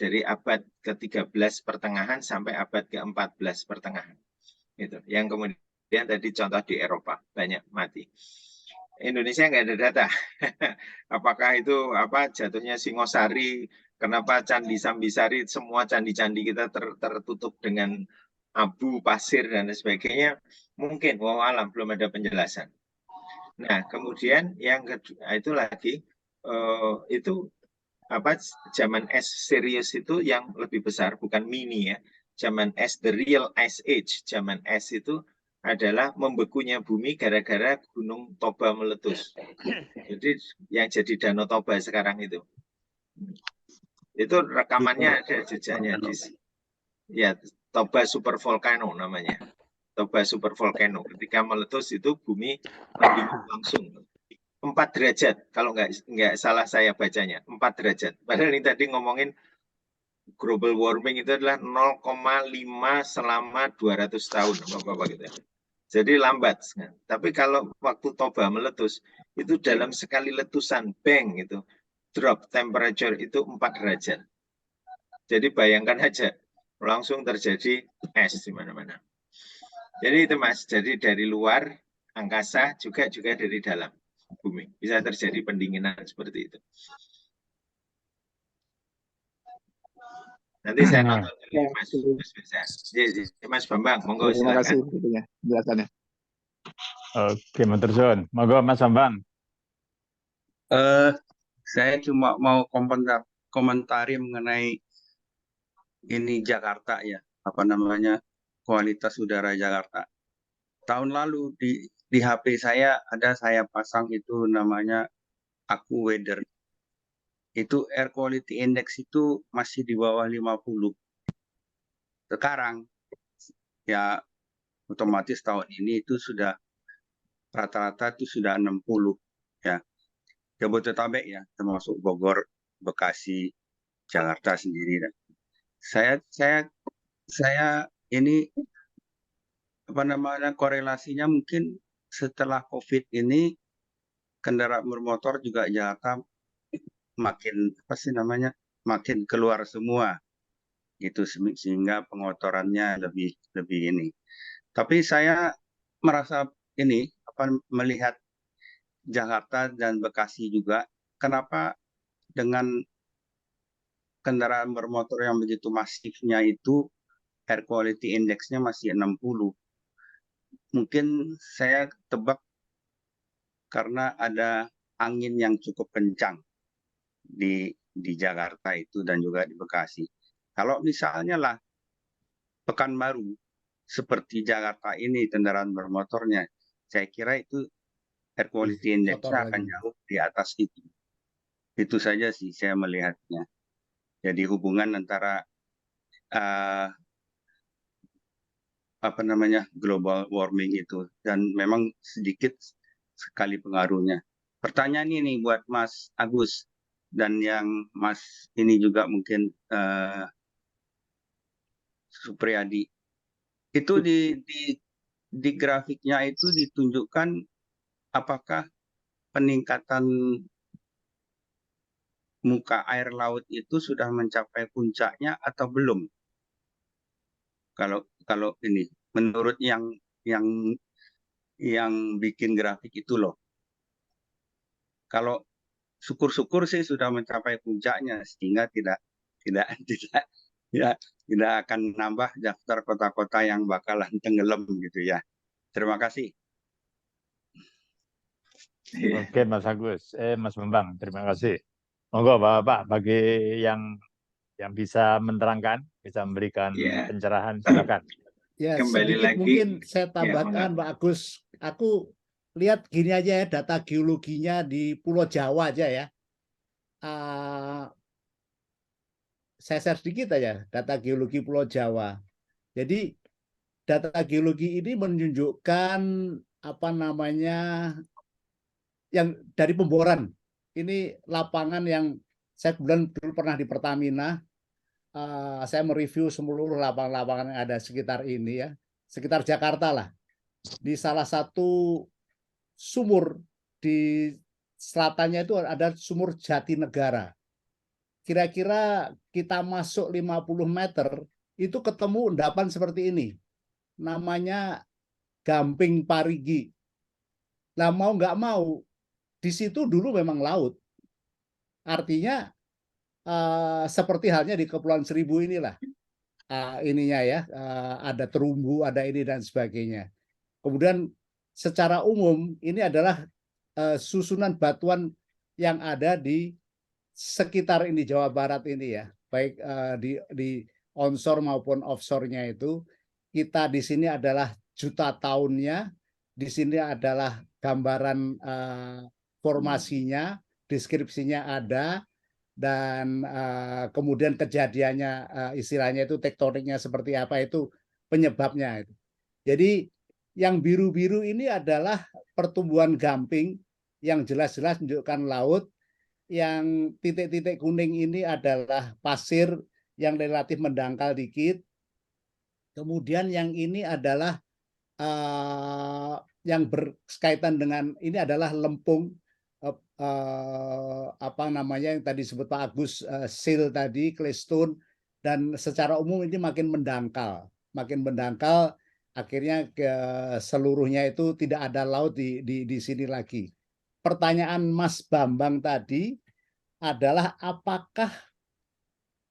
dari abad ke-13 pertengahan sampai abad ke-14 pertengahan. Itu yang kemudian tadi contoh di Eropa banyak mati. Indonesia nggak ada data. Apakah itu jatuhnya Singosari, kenapa Candi Sambisari, semua candi-candi kita tertutup dengan abu, pasir dan sebagainya? Mungkin, wallahualam, belum ada penjelasan. Nah, kemudian yang kedua itu lagi itu zaman es serius itu yang lebih besar, bukan mini ya. Zaman es, the real ice age, zaman es itu adalah membekunya bumi gara-gara Gunung Toba meletus. Jadi yang jadi Danau Toba sekarang itu rekamannya ada jejaknya di ya, Toba Super Volcano namanya. Toba Super Volcano ketika meletus itu bumi mendingin langsung 4 derajat kalau nggak salah saya bacanya, 4 derajat. Padahal ini tadi ngomongin global warming itu adalah 0,5 selama 200 tahun, apa-apa gitu. Jadi lambat. Tapi kalau waktu Toba meletus, itu dalam sekali letusan, bang itu, drop temperature itu 4 derajat. Jadi bayangkan aja, langsung terjadi es di mana-mana. Jadi itu Mas, jadi dari luar angkasa juga dari dalam bumi bisa terjadi pendinginan seperti itu. Nanti saya nonton dulu, Mas Bambang, monggo Terima kasih silakan. penjelasannya. Oke, Matursun. Monggo Mas Bambang. Saya cuma mau komentari mengenai ini Jakarta ya, apa namanya, kualitas udara Jakarta. Tahun lalu di HP saya saya pasang itu namanya AccuWeather. Itu air quality index itu masih di bawah 50. Sekarang ya otomatis tahun ini itu sudah rata-rata itu sudah 60 ya. Jabodetabek ya, termasuk Bogor, Bekasi, Jakarta sendiri. Saya ini apa namanya, korelasinya mungkin setelah COVID ini kendaraan bermotor juga Jakarta makin apa sih namanya, makin keluar semua gitu, sehingga pengotorannya lebih ini. Tapi saya merasa ini apa, melihat Jakarta dan Bekasi juga, kenapa dengan kendaraan bermotor yang begitu masifnya itu air quality index-nya masih 60. Mungkin saya tebak karena ada angin yang cukup kencang di Jakarta itu dan juga di Bekasi. Kalau misalnya lah Pekanbaru seperti Jakarta ini kendaraan bermotornya, saya kira itu air quality index-nya akan jauh di atas itu. Itu saja sih saya melihatnya. Jadi hubungan antara apa namanya, global warming itu, dan memang sedikit sekali pengaruhnya. Pertanyaan ini buat Mas Agus dan yang Mas ini juga mungkin Supriyadi. Itu di grafiknya itu ditunjukkan apakah peningkatan muka air laut itu sudah mencapai puncaknya atau belum? Kalau ini menurut yang bikin grafik itu loh. Kalau syukur-syukur sih sudah mencapai puncaknya, sehingga tidak akan nambah daftar kota-kota yang bakalan tenggelam gitu ya. Terima kasih. Oke, Mas Agus. Mas Bambang, terima kasih. Monggo Bapak, bagi yang bisa menerangkan, bisa memberikan pencerahan, silakan. Ya, Kembali sedikit lagi. mungkin saya Ya, tambahkan, Pak Agus. Aku lihat gini aja ya, data geologinya di Pulau Jawa aja ya. Saya share sedikit aja data geologi Pulau Jawa. Jadi data geologi ini menunjukkan apa namanya, yang dari pemboran. Ini lapangan yang saya kebetulan dulu pernah di Pertamina. Saya mereview seluruh lapangan-lapangan yang ada sekitar ini ya, sekitar Jakarta lah. Di salah satu sumur di selatannya itu ada sumur Jatinegara. Kira-kira kita masuk 50 meter itu ketemu endapan seperti ini. Namanya Gamping Parigi. Nah, mau nggak mau, di situ dulu memang laut. Artinya seperti halnya di Kepulauan Seribu inilah, ininya ya, ada terumbu, ada ini dan sebagainya. Kemudian secara umum ini adalah susunan batuan yang ada di sekitar ini Jawa Barat ini ya, baik di onshore maupun offshore-nya itu. Kita di sini adalah juta tahunnya, di sini adalah gambaran formasinya, deskripsinya ada, dan kemudian kejadiannya, istilahnya itu tektoniknya seperti apa, itu penyebabnya. Jadi yang biru-biru ini adalah pertumbuhan gamping yang jelas-jelas menunjukkan laut. Yang titik-titik kuning ini adalah pasir yang relatif mendangkal dikit. Kemudian yang ini adalah yang berkaitan dengan ini adalah lempung apa namanya yang tadi disebut Pak Agus, seal tadi, claystone, dan secara umum ini makin mendangkal, akhirnya seluruhnya itu tidak ada laut di sini lagi. Pertanyaan Mas Bambang tadi adalah apakah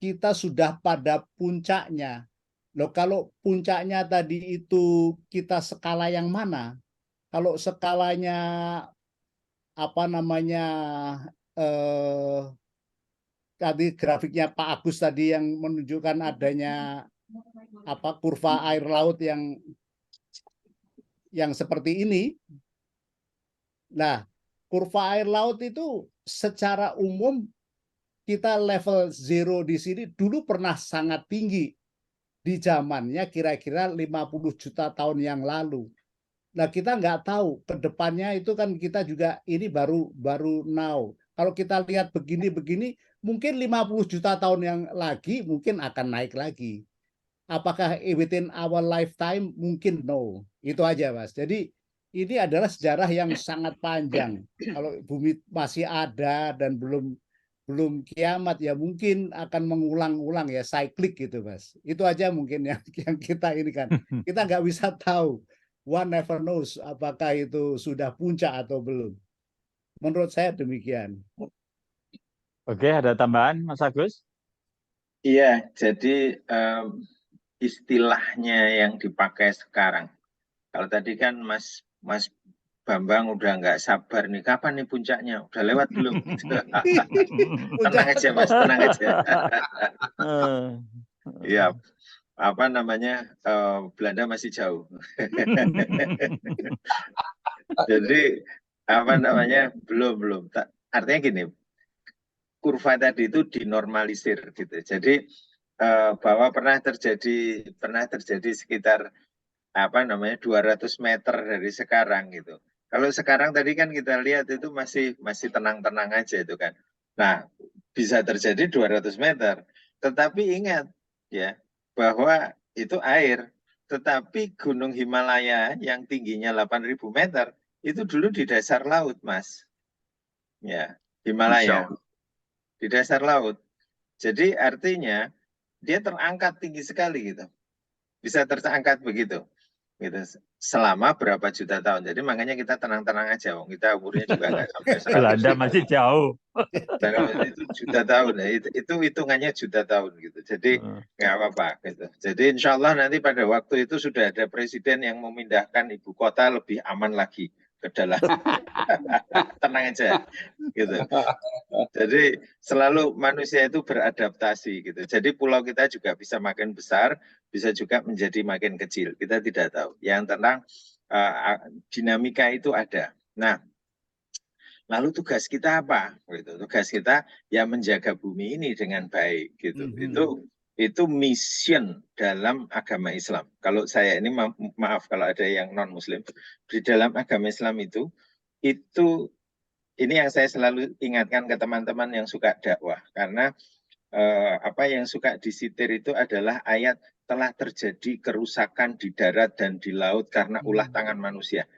kita sudah pada puncaknya? Loh, kalau puncaknya tadi itu kita skala yang mana? Kalau skalanya apa namanya tadi grafiknya Pak Agus tadi yang menunjukkan adanya apa kurva air laut yang seperti ini. Nah, kurva air laut itu secara umum kita level 0 di sini dulu pernah sangat tinggi di zamannya kira-kira 50 juta tahun yang lalu. Nah, kita nggak tahu ke depannya itu kan kita juga ini baru now. Kalau kita lihat begini-begini, mungkin 50 juta tahun yang lagi mungkin akan naik lagi. Apakah within our lifetime? Mungkin no. Itu aja, Mas. Jadi ini adalah sejarah yang sangat panjang. Kalau bumi masih ada dan belum kiamat ya mungkin akan mengulang-ulang ya, cyclic gitu, Mas. Itu aja mungkin yang kita ini kan. Kita nggak bisa tahu. One never knows apakah itu sudah puncak atau belum. Menurut saya demikian. Oke, ada tambahan Mas Agus? Iya, jadi istilahnya yang dipakai sekarang. Kalau tadi kan Mas Bambang udah nggak sabar nih, kapan nih puncaknya? Udah lewat belum? Tenang aja Mas, tenang aja. Iya, apa namanya, Belanda masih jauh. Jadi apa namanya, belum. Artinya gini, kurva tadi itu dinormalisir gitu. Jadi bahwa pernah terjadi sekitar apa namanya 200 meter dari sekarang gitu. Kalau sekarang tadi kan kita lihat itu masih tenang-tenang aja itu kan. Nah, bisa terjadi 200 meter. Tetapi ingat ya bahwa itu air. Tetapi Gunung Himalaya yang tingginya 8.000 meter itu dulu di dasar laut, Mas. Ya, Himalaya di dasar laut. Jadi artinya dia terangkat tinggi sekali gitu. Bisa terangkat begitu. Gitu selama berapa juta tahun. Jadi makanya kita tenang-tenang aja, Wong. Kita umurnya juga nggak sampai 100. Belanda masih jauh. Itu juta tahun, itu hitungannya juta tahun gitu. Jadi nggak apa-apa gitu. Jadi insya Allah nanti pada waktu itu sudah ada presiden yang memindahkan ibu kota lebih aman lagi ke dalam. Tenang aja gitu. Jadi selalu manusia itu beradaptasi gitu. Jadi pulau kita juga bisa makin besar, bisa juga menjadi makin kecil. Kita tidak tahu. Yang tentang dinamika itu ada. Nah, lalu tugas kita apa? Gitu. Tugas kita ya menjaga bumi ini dengan baik gitu. Itu mission dalam agama Islam. Kalau saya ini maaf kalau ada yang non Muslim, di dalam agama Islam itu ini yang saya selalu ingatkan ke teman-teman yang suka dakwah, karena apa yang suka disitir itu adalah ayat telah terjadi kerusakan di darat dan di laut karena ulah tangan manusia.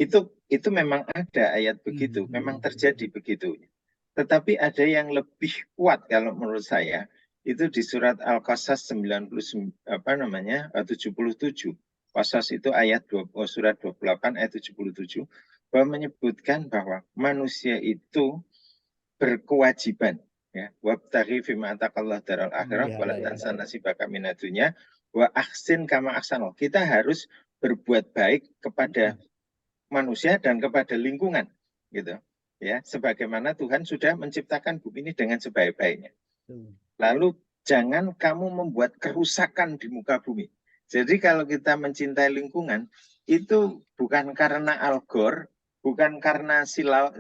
Itu memang ada ayat begitu, memang terjadi begitu. Tetapi ada yang lebih kuat kalau menurut saya, itu di surat Al-Qasas 77. Qasas itu surat 28 ayat 77, bahwa menyebutkan bahwa manusia itu berkewajiban ya, wabtaghi fima ataqallahu daral akhirah wala tansa nasibaka minad dunya wa ahsin kama ahsana. Kita harus berbuat baik kepada manusia dan kepada lingkungan gitu ya, sebagaimana Tuhan sudah menciptakan bumi ini dengan sebaik-baiknya. Lalu jangan kamu membuat kerusakan di muka bumi. Jadi kalau kita mencintai lingkungan itu bukan karena Al Gore, bukan karena sea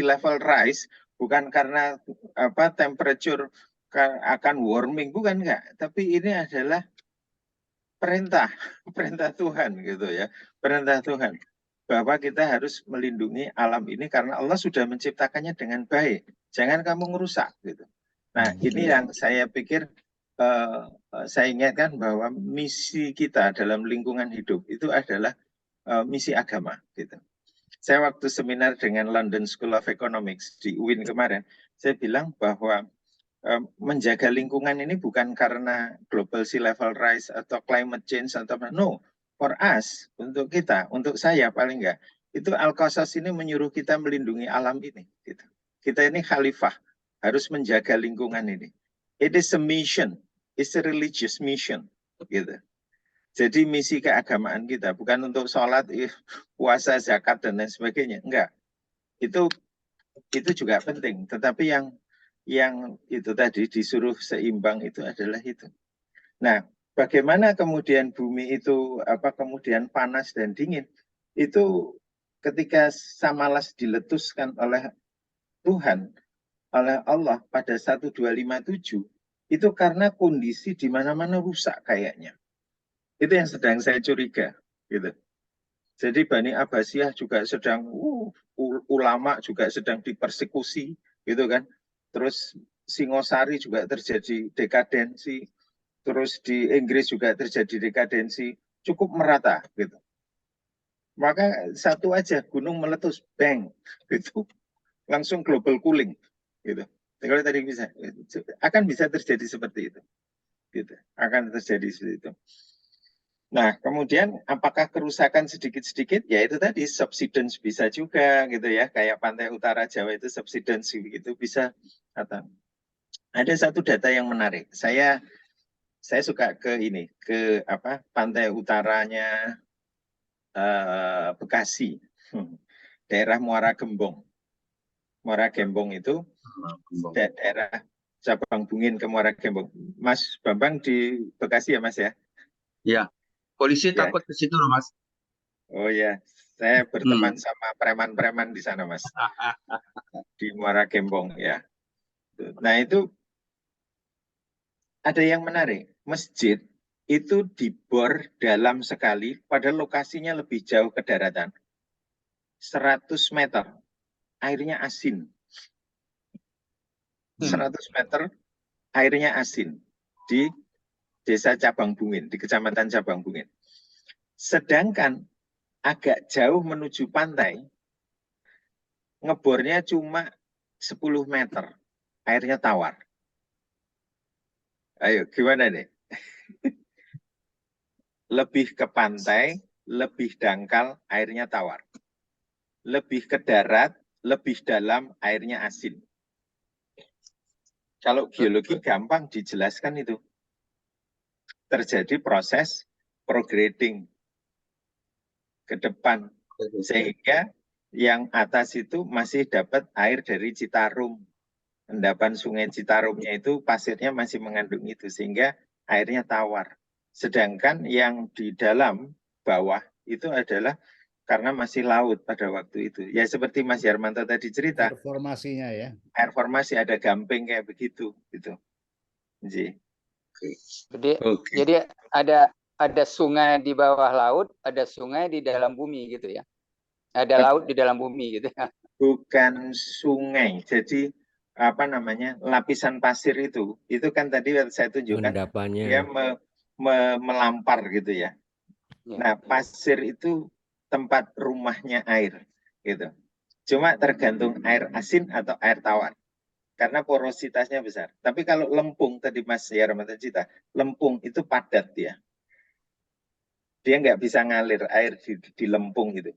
level rise, bukan karena temperature akan warming, bukan, enggak. Tapi ini adalah perintah Tuhan gitu ya, perintah Tuhan bahwa kita harus melindungi alam ini karena Allah sudah menciptakannya dengan baik. Jangan kamu ngerusak gitu. Nah, ini yang saya pikir saya ingatkan bahwa misi kita dalam lingkungan hidup itu adalah misi agama gitu. Saya waktu seminar dengan London School of Economics di UIN kemarin, saya bilang bahwa menjaga lingkungan ini bukan karena global sea level rise atau climate change atau no, for us, untuk kita, untuk saya paling enggak, itu Al-Qasas ini menyuruh kita melindungi alam ini gitu. Kita ini khalifah, harus menjaga lingkungan ini. It is a mission, it's a religious mission gitu. Jadi misi keagamaan kita bukan untuk sholat, puasa, zakat dan lain sebagainya. Enggak. Itu juga penting. Tetapi yang itu tadi disuruh seimbang itu adalah itu. Nah, bagaimana kemudian bumi itu kemudian panas dan dingin? Itu ketika Samalas diletuskan oleh Tuhan, oleh Allah pada 1257, itu karena kondisi di mana-mana rusak kayaknya. Itu yang sedang saya curiga, gitu. Jadi Bani Abbasiyah juga sedang, ulama juga sedang dipersekusi, gitu kan. Terus Singosari juga terjadi dekadensi, terus di Inggris juga terjadi dekadensi, cukup merata, gitu. Maka satu aja gunung meletus, bang, gitu, langsung global cooling, gitu. Kalau tadi akan bisa terjadi seperti itu, gitu. Akan terjadi seperti itu. Nah, kemudian apakah kerusakan sedikit-sedikit? Ya itu tadi subsidence bisa juga gitu ya, kayak pantai utara Jawa itu subsidence gitu bisa. Ada satu data yang menarik. Saya suka ke pantai utaranya Bekasi, daerah Muara Gembong. Muara Gembong itu daerah cabang Bungin ke Muara Gembong. Mas Bambang di Bekasi ya Mas ya? Ya. Polisi ya. takut ke situ loh, Mas. Oh ya, saya berteman sama preman-preman di sana, Mas. Di Muara Gembong, ya. Nah, itu ada yang menarik. Masjid itu dibor dalam sekali, pada lokasinya lebih jauh ke daratan. 100 meter, airnya asin. 100 meter, airnya asin. Di Desa Cabang Bungin, di Kecamatan Cabang Bungin. Sedangkan agak jauh menuju pantai, ngebornya cuma 10 meter, airnya tawar. Ayo, gimana nih? Lebih ke pantai, lebih dangkal, airnya tawar. Lebih ke darat, lebih dalam, airnya asin. Kalau geologi gampang dijelaskan itu. Terjadi proses prograding ke depan, sehingga yang atas itu masih dapat air dari Citarum. Endapan sungai Citarumnya itu pasirnya masih mengandung itu, sehingga airnya tawar. Sedangkan yang di dalam bawah itu adalah karena masih laut pada waktu itu. Ya seperti Mas Yarmanto tadi cerita. Air formasinya ya. Air formasi ada gamping kayak begitu. Gitu. Jadi ada sungai di bawah laut, ada sungai di dalam bumi gitu ya. Ada laut di dalam bumi gitu ya. Bukan sungai. Jadi lapisan pasir itu kan tadi saya tunjukkan endapannya. dia melampar gitu ya. Nah, pasir itu tempat rumahnya air gitu. Cuma tergantung air asin atau air tawar. Karena porositasnya besar. Tapi kalau lempung tadi Mas Yarmanto cerita, lempung itu padat dia. Dia nggak bisa ngalir air di lempung gitu.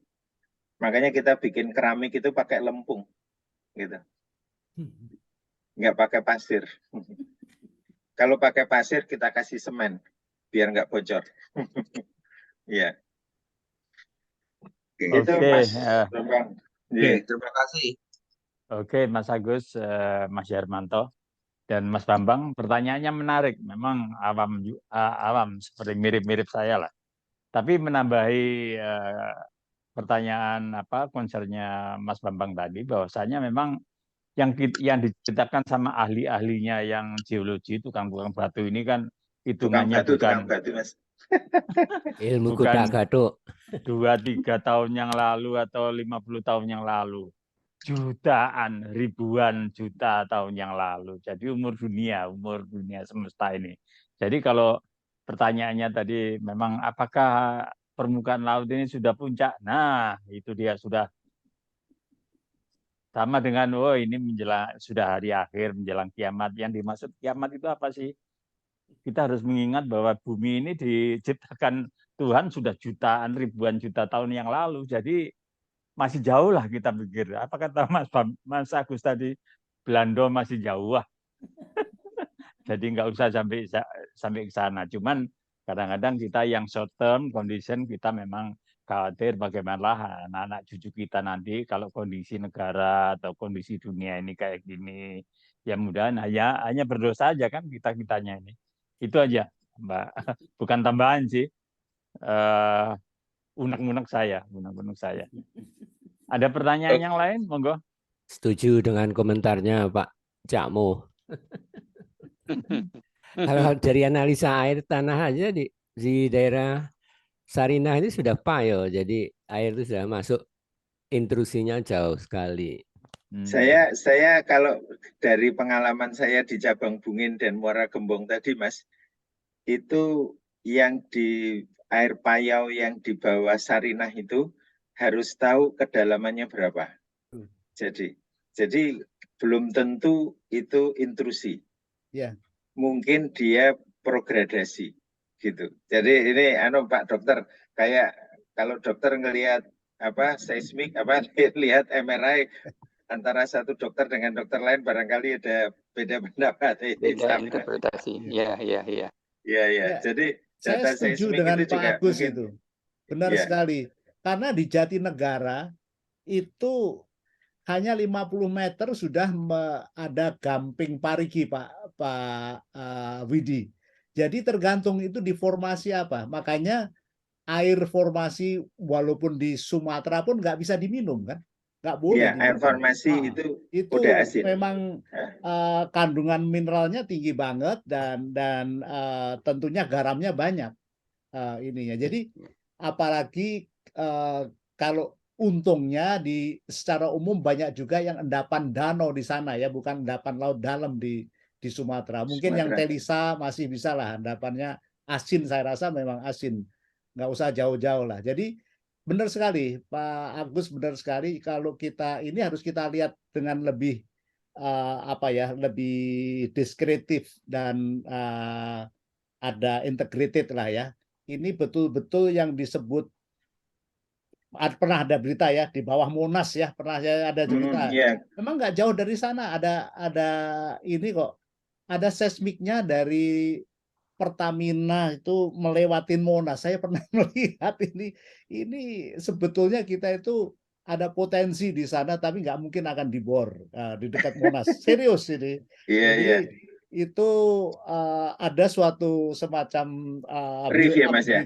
Makanya kita bikin keramik itu pakai lempung gitu. Nggak pakai pasir. Kalau pakai pasir kita kasih semen biar nggak bocor. Iya. Itu Mas Bambang. Terima kasih. Oke, Mas Agus, Mas Yarmanto, dan Mas Bambang. Pertanyaannya menarik. Memang awam seperti mirip-mirip saya lah. Tapi menambahi pertanyaan concernnya Mas Bambang tadi, bahwasanya memang yang diceritakan sama ahli-ahlinya yang geologi, tukang batu ini kan hitungannya tukang batu, Mas. Ilmu bukan Gato 2-3 tahun yang lalu atau 50 tahun yang lalu. jutaan, ribuan juta tahun yang lalu. Jadi umur dunia semesta ini. Jadi kalau pertanyaannya tadi memang apakah permukaan laut ini sudah puncak? Nah, itu dia sudah sama dengan oh ini menjelang sudah hari akhir menjelang kiamat. Yang dimaksud kiamat itu apa sih? Kita harus mengingat bahwa bumi ini diciptakan Tuhan sudah jutaan, ribuan juta tahun yang lalu. Jadi masih jauh lah kita pikir. Apa kata Mas Agus tadi, Belanda masih jauh lah. Jadi nggak usah sampai ke sana. Cuman kadang-kadang kita yang short term condition kita memang khawatir bagaimana anak-anak cucu kita nanti kalau kondisi negara atau kondisi dunia ini kayak gini. Ya mudahan hanya berdosa aja kan kita-kitanya ini. Itu aja, Mbak. Bukan tambahan sih. Unek-unek saya. Ada pertanyaan yang lain, monggo. Setuju dengan komentarnya Pak Cakmo. Kalau dari analisa air tanah aja di daerah Sarinah ini sudah payo, jadi air itu sudah masuk, intrusinya jauh sekali. Saya kalau dari pengalaman saya di Cabang Bungin dan Muara Gembong tadi, Mas, itu yang di air payau yang di bawah Sarinah itu harus tahu kedalamannya berapa. Jadi belum tentu itu intrusi. Ya. Mungkin dia progradasi gitu. Jadi ini Pak Dokter, kayak kalau dokter ngelihat seismik lihat MRI antara satu dokter dengan dokter lain barangkali ada beda pendapat. Beda interpretasi. Iya. Ya. Jadi saya setuju dengan itu Pak Agus mungkin, itu. Benar sekali. Karena di Jatinegara itu hanya 50 meter sudah ada gamping parigi, Pak Widi. Jadi tergantung itu di formasi apa. Makanya air formasi walaupun di Sumatera pun nggak bisa diminum kan. Nggak boleh diminum. Air formasi itu udah asin. Memang kandungan mineralnya tinggi banget dan tentunya garamnya banyak ininya. Jadi apalagi kalau untungnya secara umum banyak juga yang endapan danau di sana ya, bukan endapan laut dalam di Sumatera. Mungkin yang Telisa masih bisa lah endapannya asin, saya rasa memang asin. Nggak usah jauh-jauh lah. Jadi benar sekali Pak Agus, benar sekali kalau kita ini harus kita lihat dengan lebih lebih diskretif dan ada integrated lah ya. Ini betul-betul yang disebut pernah ada berita ya di bawah Monas ya, pernah ada berita. Memang nggak jauh dari sana ada ini kok, ada seismiknya dari Pertamina itu melewatin Monas. Saya pernah melihat ini sebetulnya kita itu ada potensi di sana tapi nggak mungkin akan dibor di dekat Monas. Serius ini. Jadi itu ada suatu semacam reef ya Mas ya.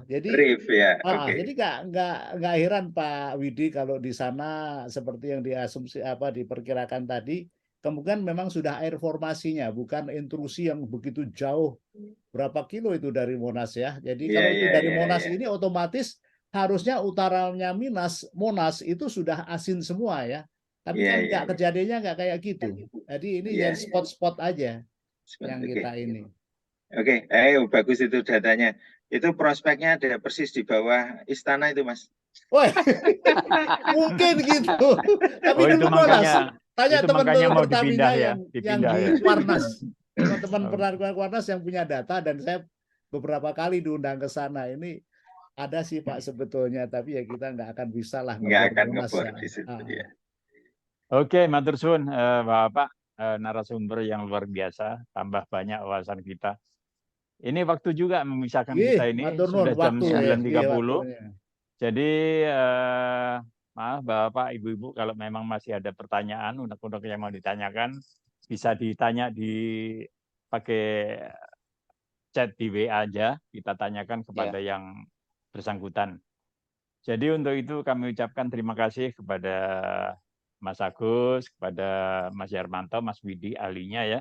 Jadi reef ya. Jadi nggak heran Pak Widi kalau di sana seperti yang diasumsi diperkirakan tadi, kemungkinan memang sudah air formasinya, bukan intrusi yang begitu jauh berapa kilo itu dari Monas ya. Jadi kalau itu dari Monas ini otomatis harusnya utaranya Monas itu sudah asin semua ya. Tapi kan kejadiannya nggak kayak gitu. Jadi ini yang spot-spot aja yang kita ini. Oke, bagus itu datanya. Itu prospeknya ada persis di bawah istana itu, Mas. Wah, mungkin gitu. Tapi itu makanya tanya teman-teman mau Pertamina yang di Kuarnas. ya. Teman-teman Kuarnas yang punya data dan saya beberapa kali diundang ke sana. Ini ada sih Pak sebetulnya, tapi ya kita nggak akan bisa lah. Nggak akan ngebor di situ ya. Oke, matur suwun Bapak narasumber yang luar biasa, tambah banyak wawasan kita. Ini waktu juga memisahkan kita ini sudah jam 9.30. Jadi maaf Bapak, Ibu-ibu kalau memang masih ada pertanyaan, unek-unek yang mau ditanyakan, bisa ditanya pakai chat di WA aja, kita tanyakan kepada yang bersangkutan. Jadi untuk itu kami ucapkan terima kasih kepada Mas Agus, kepada Mas Yarmanto, Mas Widi, ahlinya ya.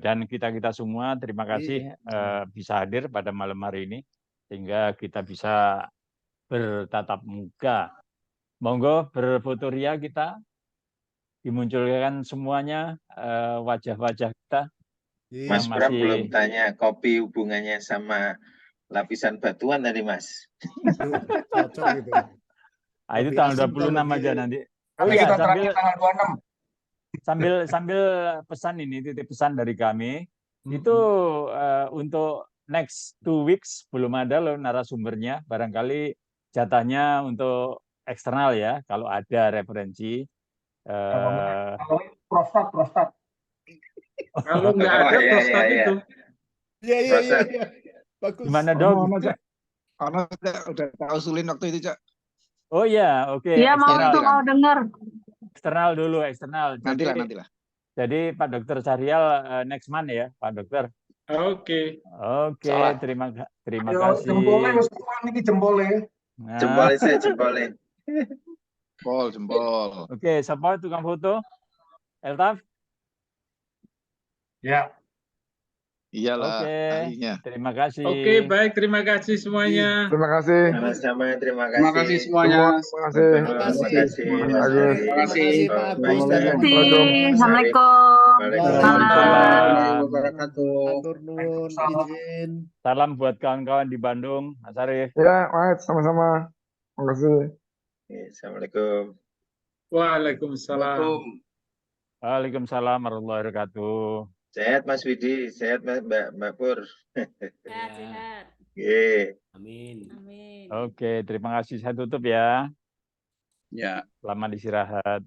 Dan kita semua terima kasih bisa hadir pada malam hari ini, sehingga kita bisa bertatap muka Monggo berfotoria kita, dimunculkan semuanya wajah-wajah kita Mas yang Pram belum masih tanya kopi hubungannya sama lapisan batuan tadi, Mas. Tuh, cocok itu. ah, itu Lebih tanggal asem kalau 26 aja nanti. Oh Nanti iya, kita sambil terakhir tanggal 26. sambil pesan ini, titip pesan dari kami. Itu untuk next 2 weeks belum ada loh narasumbernya. Barangkali jatahnya untuk eksternal ya, kalau ada referensi. Kalau prostat. Kalau nggak ada iya, prostat iya. itu. Iya. Prostat. Bagus. Gimana dong? Karena udah tahu usulin waktu itu, Cak. Oh iya, oke. Iya mau Eksternal. itu mau dengar. Eksternal dulu, eksternal. Nantilah. Jadi Pak Dokter Syahrial next month ya, Pak Dokter. Oke. Oke, terima Ayo, kasih. jempolnya Mas Iwan ini jempolnya. Nah, Jempolin saya, jempolin. Jempol. Oke, siapa tukang foto? Eltaf? Ya. Iyalah, Oke, ahlinya. terima kasih. Oke, baik. Terima kasih semuanya. Terima kasih. Sama-sama, terima kasih. Terima kasih semuanya. Terima kasih. Terima kasih, Mas Agus. Adi. Terima kasih Pak Agus dan Assalamualaikum. Assalamualaikum. Waalaikumsalam. Warahmatullahi wabarakatuh. Matur nuwun izin. Salam buat kawan-kawan di Bandung, Mas Arif. Ya, Mas, sama-sama. Terima kasih. Assalamualaikum. Waalaikumsalam. Waalaikumsalam warahmatullahi wabarakatuh. Sehat Mas Widi, sehat Mbak Pur. Sehat. Oke. Amin. Oke, terima kasih. Saya tutup ya. Ya. Selamat istirahat.